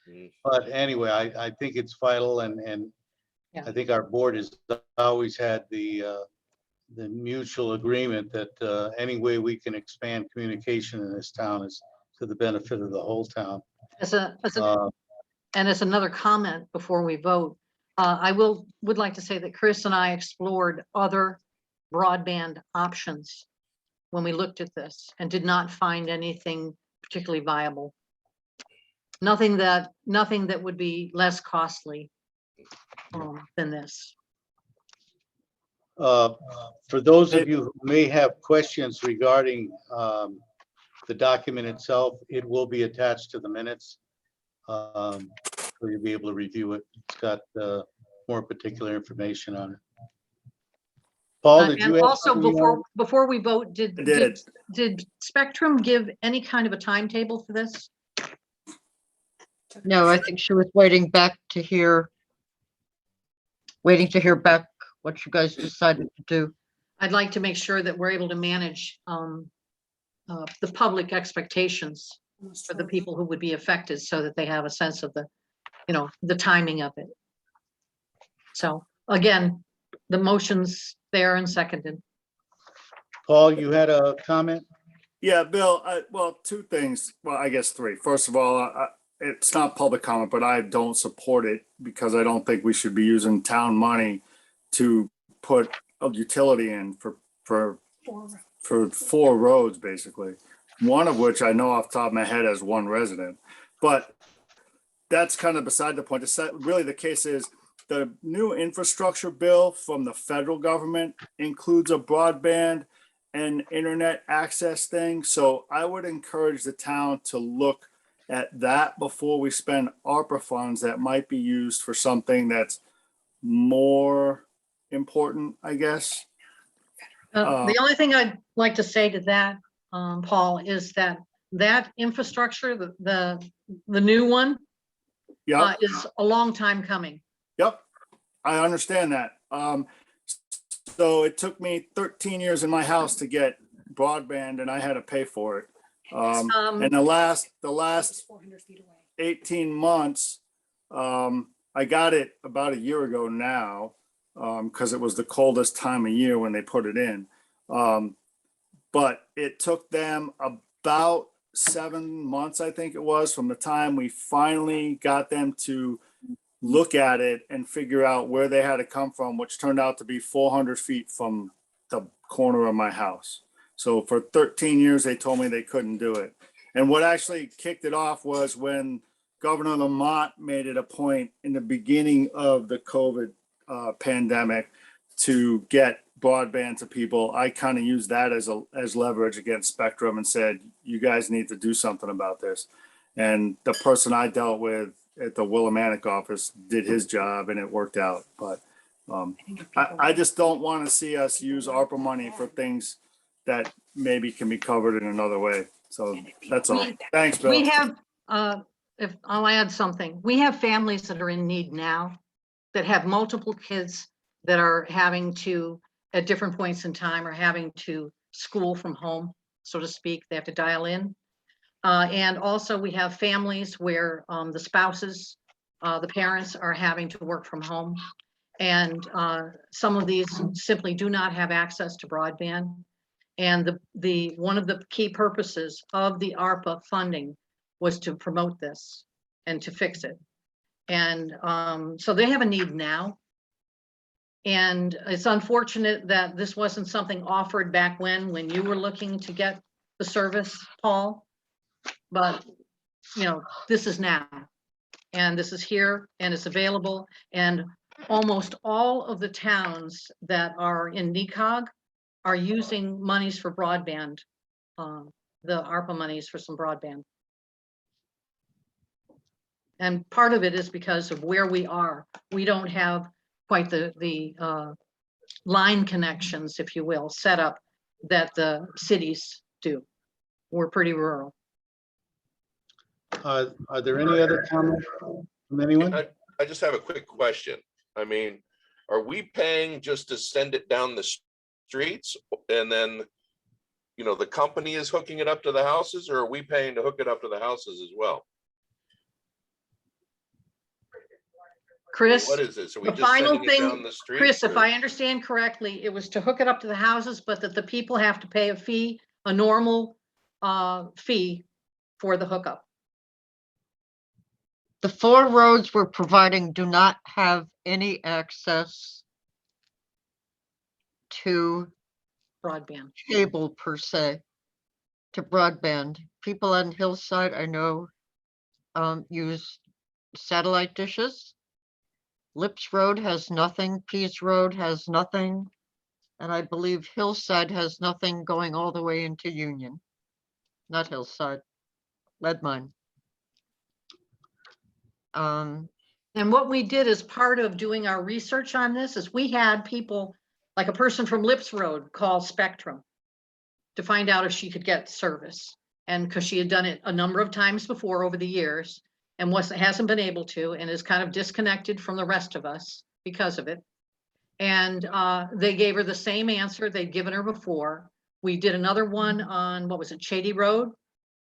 Mm. But anyway, I think it's vital, and Yeah. I think our board has always had the mutual agreement that any way we can expand communication in this town is to the benefit of the whole town. And as another comment before we vote, I would like to say that Chris and I explored other broadband options when we looked at this and did not find anything particularly viable. Nothing that would be less costly than this. For those of you who may have questions regarding the document itself, it will be attached to the minutes. So you'll be able to review it. It's got more particular information on it. Paul, did you And have also something before we vote, I did. did Spectrum give any kind of a timetable for this? no, I think she was waiting to hear back what you guys decided to do. I'd like to make sure that we're able to manage the public expectations for the people who would be affected so that they have a sense of the the timing of it. So again, the motion's there and seconded. Paul, you had a comment? Yeah, Bill, well, two things. Well, I guess three. First of all, it's not public comment, but I don't support it because I don't think we should be using town money to put a utility in for 4 roads, basically. One of which I know off the top of my head has 1 resident, but that's kind of beside the point. Really, the case is the new infrastructure bill from the federal government includes a broadband and internet access thing. So I would encourage the town to look at that before we spend ARPA funds that might be used for something that's more important, I guess. The only thing I'd like to say to that, Paul, is that infrastructure, the new one, Yep, is a long time coming. yep, I understand that. So it took me 13 years in my house to get broadband, and I had to pay for it. And the last 18 months, I got it about a year ago now, because it was the coldest time of year when they put it in. But it took them about 7 months, I think it was, from the time we finally got them to look at it and figure out where they had to come from, which turned out to be 400 feet from the corner of my house. So for 13 years, they told me they couldn't do it. And what actually kicked it off was when Governor Lamont made it a point in the beginning of the COVID pandemic to get broadband to people. I kind of used that as leverage against Spectrum and said, you guys need to do something about this. And the person I dealt with at the Willimantic office did his job and it worked out. But I just don't want to see us use ARPA money for things that maybe can be covered in another way. So that's all. Thanks, Bill. We have, if I'll add something, we have families that are in need now that have multiple kids that are having to, at different points in time, are having to school from home, so to speak. They have to dial in. And also we have families where the spouses, the parents are having to work from home. And some of these simply do not have access to broadband. And one of the key purposes of the ARPA funding was to promote this and to fix it. And so they have a need now. And it's unfortunate that this wasn't something offered back when you were looking to get the service, Paul. But, this is now. And this is here and it's available. And almost all of the towns that are in NECOG are using monies for broadband, the ARPA monies for some broadband. And part of it is because of where we are. We don't have quite the line connections, if you will, set up that the cities do. We're pretty rural. Are there any other comments from anyone? I just have a quick question. I mean, are we paying just to send it down the streets and then, the company is hooking it up to the houses, or are we paying to hook it up to the houses as well? Chris, What is this? Are we the just final sending it thing, down the street? Chris, if I understand correctly, it was to hook it up to the houses, but that the people have to pay a fee, a normal fee for the hookup. The 4 roads we're providing do not have any access to Broadband. cable per se, to broadband. People on Hillside, I know, use satellite dishes. Lips Road has nothing, Pease Road has nothing, and I believe Hillside has nothing going all the way into Union. Not Hillside, Leadmine. And what we did as part of doing our research on this is we had people, like a person from Lips Road, call Spectrum to find out if she could get service. And because she had done it a number of times before over the years and hasn't been able to, and is kind of disconnected from the rest of us because of it. And they gave her the same answer they'd given her before. We did another one on, what was it, Shady Road?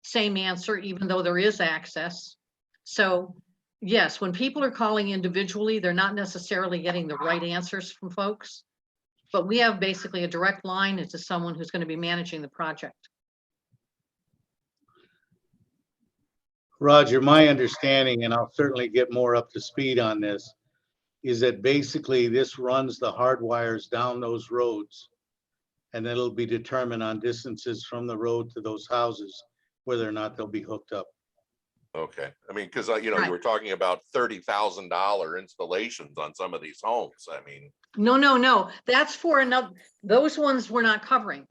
Same answer, even though there is access. So yes, when people are calling individually, they're not necessarily getting the right answers from folks. But we have basically a direct line into someone who's going to be managing the project. Roger, my understanding, and I'll certainly get more up to speed on this, is that basically this runs the hard wires down those roads. And it'll be determined on distances from the road to those houses, whether or not they'll be hooked up. Okay, I mean, because you know, Right. you were talking about $30,000 installations on some of these homes. I mean, No, that's for another, those ones we're not covering.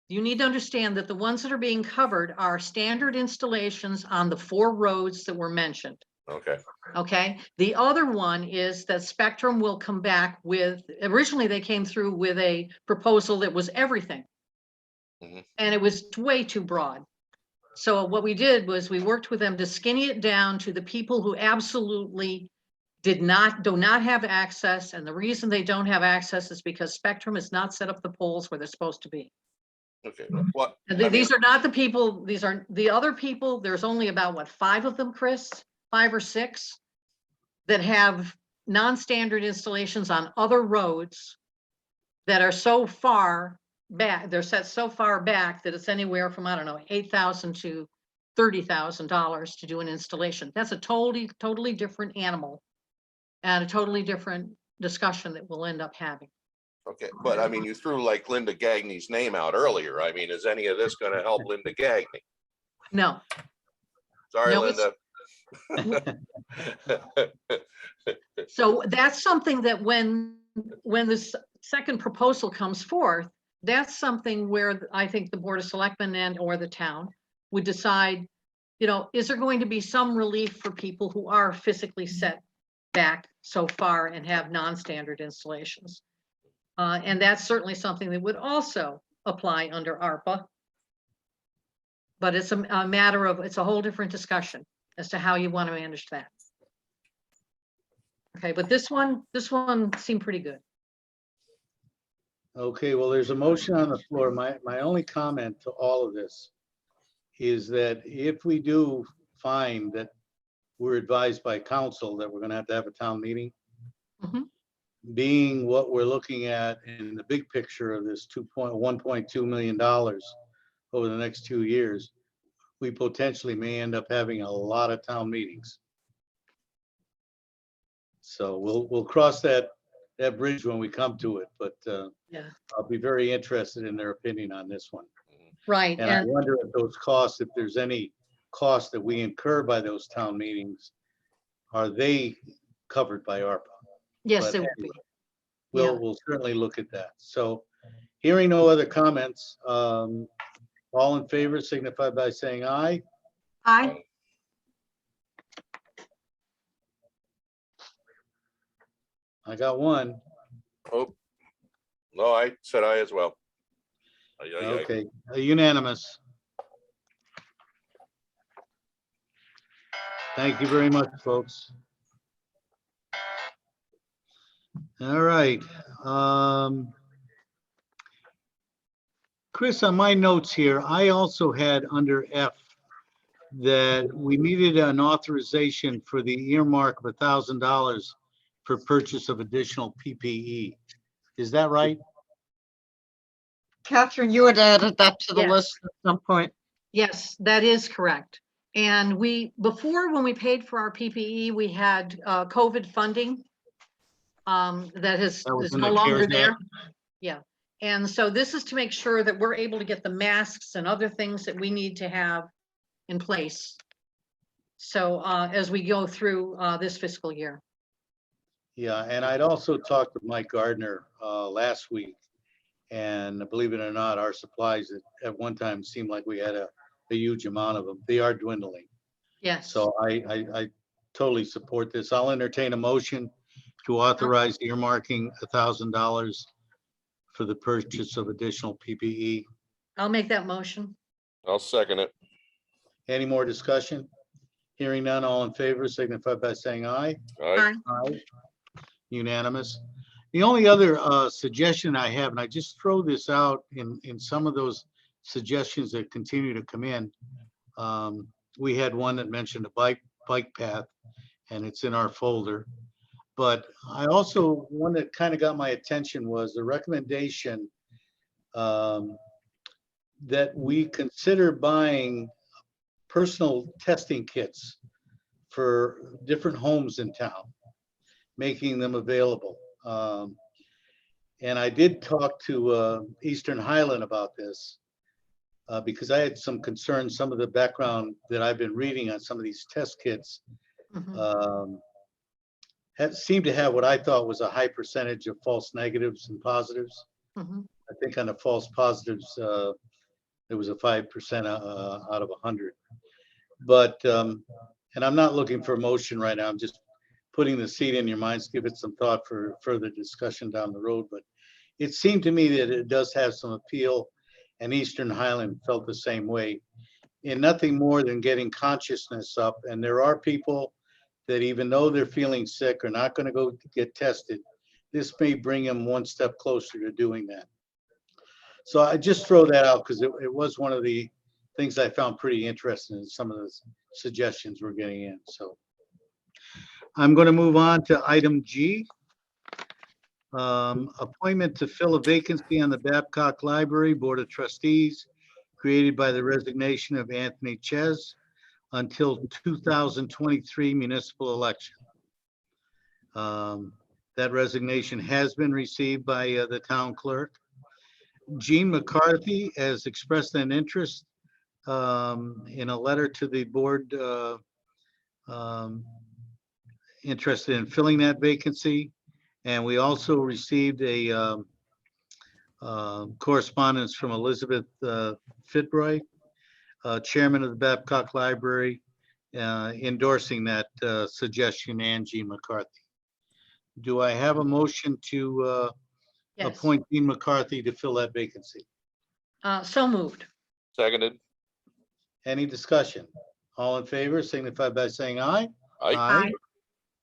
You need to understand that the ones that are being covered are standard installations on the 4 roads that were mentioned. okay, Okay, the other one is that Spectrum will come back with, originally they came through with a proposal that was everything. Mhm. And it was way too broad. So what we did was we worked with them to skinny it down to the people who absolutely do not have access. And the reason they don't have access is because Spectrum has not set up the poles where they're supposed to be. okay. What? And I mean, these are not the people, these are the other people. There's only about what, 5 of them, Chris? 5 or 6 that have non-standard installations on other roads that are so far back, they're set so far back that it's anywhere from, I don't know, $8,000 to $30,000 to do an installation. That's a totally different animal and a totally different discussion that we'll end up having. okay, but I mean, you threw like Linda Gagney's name out earlier. I mean, is any of this going to help Linda Gagney? No, Sorry, No, it's- Linda. so that's something that when this second proposal comes forth, that's something where I think the Board of Selectmen and or the town would decide, you know, is there going to be some relief for people who are physically set back so far and have non-standard installations? And that's certainly something that would also apply under ARPA. But it's a matter of, it's a whole different discussion as to how you want to manage that. Okay, but this one seemed pretty good. Okay, well, there's a motion on the floor. My only comment to all of this is that if we do find that we're advised by council that we're gonna have a town meeting, Mhm. being what we're looking at in the big picture of this $1.2 million over the next 2 years, we potentially may end up having a lot of town meetings. So we'll cross that bridge when we come to it, but Yeah. I'll be very interested in their opinion on this one. Right, And I and wonder if those costs, if there's any cost that we incur by those town meetings, are they covered by ARPA? yes, But it would be. anyway, we'll certainly look at that. So hearing no other comments, all in favor signify by saying aye. Aye. I got one. Oh, no, I said I as well. Aye, aye, aye. Okay, unanimous. Thank you very much, folks. All right. Chris, on my notes here, I also had under F that we needed an authorization for the earmark of $1,000 for purchase of additional PPE. Is that right? Catherine, you had added that to the Yes. list at some point. Yes, that is correct. And before, when we paid for our PPE, we had COVID funding that is That was in no the longer CARES there. Act? Yeah. And so this is to make sure that we're able to get the masks and other things that we need to have in place. So as we go through this fiscal year. Yeah, and I'd also talked to Mike Gardner last week. And believe it or not, our supplies at one time seemed like we had a huge amount of them. They are dwindling. Yes. So I totally support this. I'll entertain a motion to authorize earmarking $1,000 for the purchase of additional PPE. I'll make that motion. I'll second it. Any more discussion? Hearing none, all in favor signify by saying aye. Aye. Aye. Unanimous. The only other suggestion I have, and I just throw this out in some of those suggestions that continue to come in. We had one that mentioned a bike path. and it's in our folder. But I also, one that kind of got my attention was the recommendation that we consider buying personal testing kits for different homes in town, making them available. And I did talk to Eastern Highland about this because I had some concerns. Some of the background that I've been reading on some of these test kits Mhm. seemed to have what I thought was a high percentage of false negatives and positives. Mhm. I think on the false positives, there was a 5% out of 100. But, and I'm not looking for a motion right now. I'm just putting the seed in your minds, give it some thought for further discussion down the road. But it seemed to me that it does have some appeal, and Eastern Highland felt the same way. And nothing more than getting consciousness up. And there are people that even though they're feeling sick are not going to go get tested. This may bring them one step closer to doing that. So I just throw that out because it was one of the things I found pretty interesting in some of the suggestions we're getting in. So I'm going to move on to item G. Appointment to fill a vacancy on the Babcock Library Board of Trustees created by the resignation of Anthony Ches until 2023 municipal election. That resignation has been received by the town clerk. Gene McCarthy has expressed an interest in a letter to the board interested in filling that vacancy. And we also received a correspondence from Elizabeth Fitbright, chairman of the Babcock Library, endorsing that suggestion, and Gene McCarthy. Do I have a motion to Yes. appoint Gene McCarthy to fill that vacancy? So moved. Seconded. Any discussion? All in favor, signify by saying aye. Aye.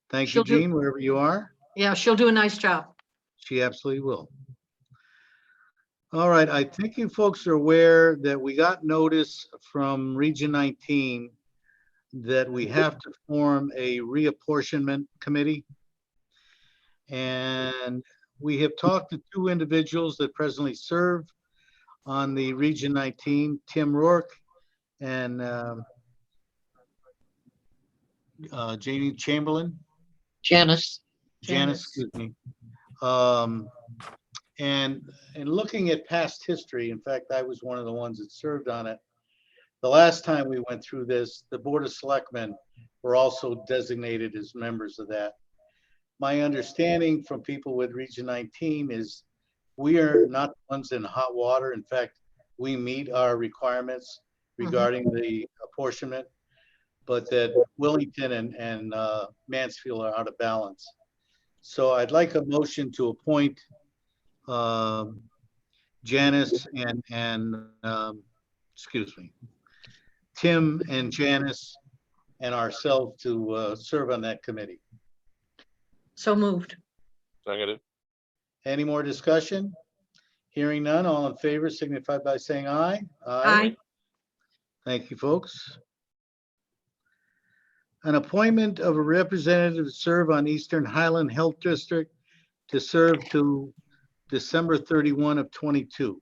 Thank you, She'll do- Gene, wherever you are. Yeah, she'll do a nice job. She absolutely will. All right, I think you folks are aware that we got notice from Region 19 that we have to form a reapportionment committee. And we have talked to two individuals that presently serve on the Region 19, Tim Rourke and Janie Chamberlain. Janice. Janice, excuse me. And looking at past history, in fact, I was one of the ones that served on it. The last time we went through this, the Board of Selectmen were also designated as members of that. My understanding from people with Region 19 is we are not the ones in hot water. In fact, we meet our requirements regarding the apportionment, but that Wellington and Mansfield are out of balance. So I'd like a motion to appoint Janice and excuse me, Tim and Janice and ourselves to serve on that committee. So moved. Seconded. Any more discussion? Hearing none, all in favor signify by saying aye. Aye. Thank you, folks. An appointment of a representative to serve on Eastern Highland Health District to serve to December 31 of 22.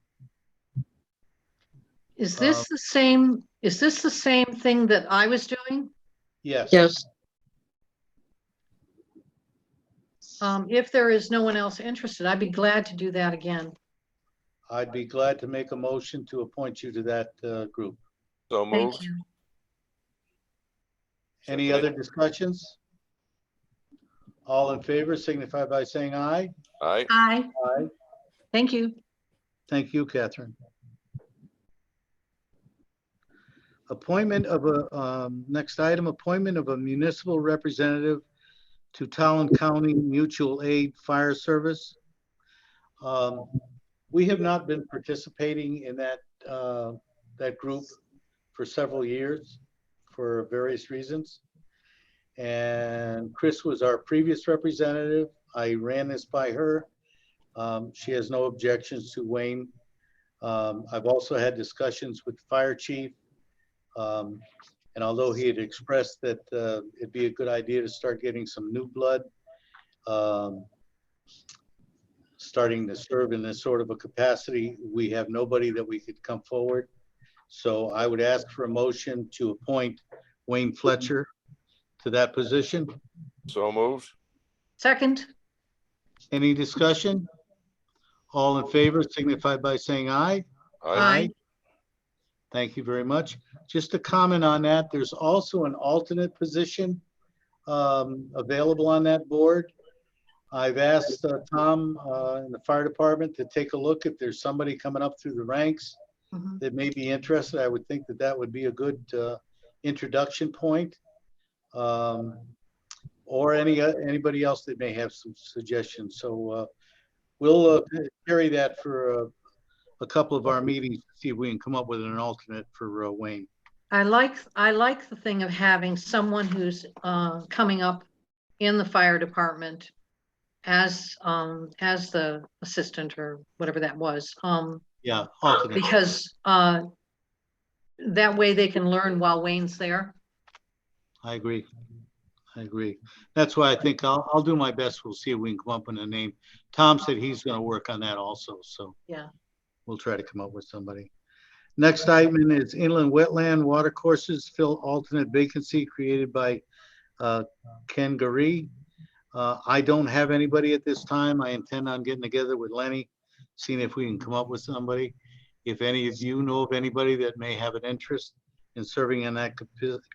Is this the same, is this the same thing that I was doing? Yes. Yes. If there is no one else interested, I'd be glad to do that again. I'd be glad to make a motion to appoint you to that group. So Thank moved. you. Any other discussions? All in favor signify by saying aye. Aye. Aye. Aye. Thank you. Thank you, Catherine. Appointment of a, next item, appointment of a municipal representative to Talon County Mutual Aid Fire Service. We have not been participating in that group for several years for various reasons. And Chris was our previous representative. I ran this by her. She has no objections to Wayne. I've also had discussions with the fire chief. And although he had expressed that it'd be a good idea to start getting some new blood, starting to serve in this sort of a capacity, we have nobody that we could come forward. So I would ask for a motion to appoint Wayne Fletcher to that position. So moved. Second, Any discussion? All in favor signify by saying aye. Aye. Thank you very much. Just to comment on that, there's also an alternate position available on that board. I've asked Tom in the fire department to take a look if there's somebody coming up through the ranks Mhm. that may be interested. I would think that that would be a good introduction point. Or anybody else that may have some suggestions. So we'll carry that for a couple of our meetings, to see if we can come up with an alternate for Wayne. I like the thing of having someone who's coming up in the fire department as the assistant or whatever that was. Yeah, alternate. Because that way they can learn while Wayne's there. I agree. I agree. That's why I think I'll do my best. We'll see if we can come up with a name. Tom said he's going to work on that also, so. Yeah. We'll try to come up with somebody. Next item is inland wetland water courses, fill alternate vacancy created by Ken Gary. I don't have anybody at this time. I intend on getting together with Lenny, seeing if we can come up with somebody. If any of you know of anybody that may have an interest in serving in that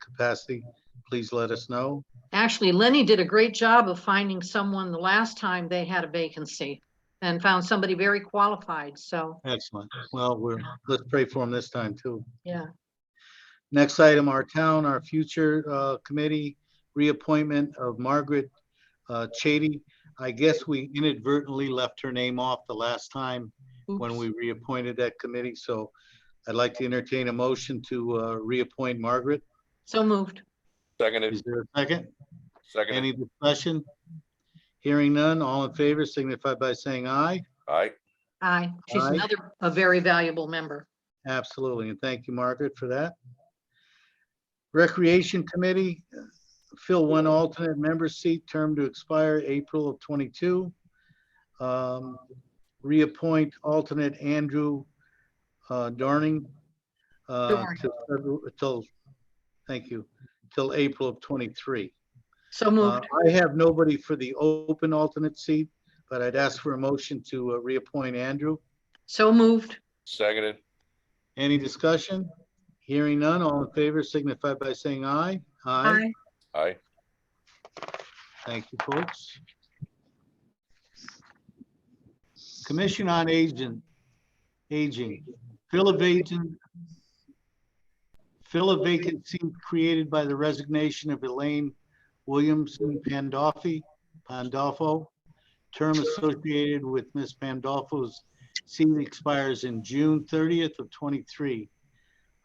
capacity, please let us know. Actually, Lenny did a great job of finding someone the last time they had a vacancy and found somebody very qualified. So, Excellent. Well, let's pray for him this time too. yeah. Next item, our future committee reappointment of Margaret Chady. I guess we inadvertently left her name off the last time when Oops. we reappointed that committee. So I'd like to entertain a motion to reappoint Margaret. So moved. Seconded. Is there a second? Seconded. Any discussion? Hearing none, all in favor signify by saying aye. Aye. Aye. She's Aye. a very valuable member. Absolutely, and thank you, Margaret, for that. Recreation Committee, fill one alternate member seat, term to expire April of 22. Reappoint alternate Andrew Dorning thank you, till April of 23. So moved. I have nobody for the open alternate seat, but I'd ask for a motion to reappoint Andrew. So moved. Seconded. Any discussion? Hearing none, all in favor signify by saying aye. Aye. Aye. Thank you, folks. Commission on Aging. Fill a vacancy created by the resignation of Elaine Williamson Pandolfo. Term associated with Ms. Pandolfo's seat expires in June 30th of 23.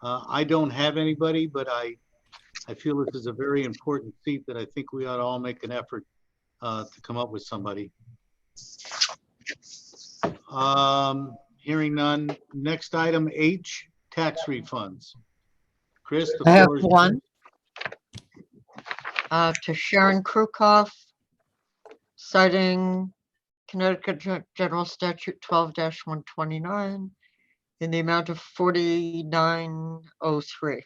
I don't have anybody, but I feel this is a very important seat that I think we ought to all make an effort to come up with somebody. Hearing none. Next item H, tax refunds. Chris, the I have floor is yours. one. To Sharon Krukoff, citing Connecticut General Statute 12-129 in the amount of $49.03.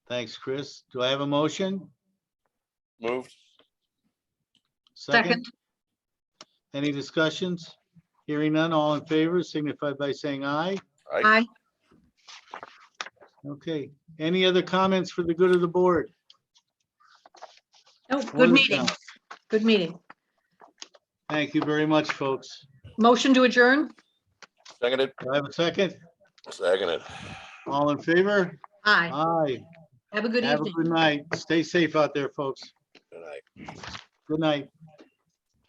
Thanks, Chris. Do I have a motion? Moved. Second. Any discussions? Hearing none, all in favor signify by saying aye. Aye. Aye. Okay, any other comments for the good of the board? Oh, One good to meeting. count. Good meeting. Thank you very much, folks. Motion to adjourn? Seconded. Do I have a second? Seconded. All in favor? Aye. Aye. Have a good Have a evening. good night. Stay safe out there, folks. Good night. Good night.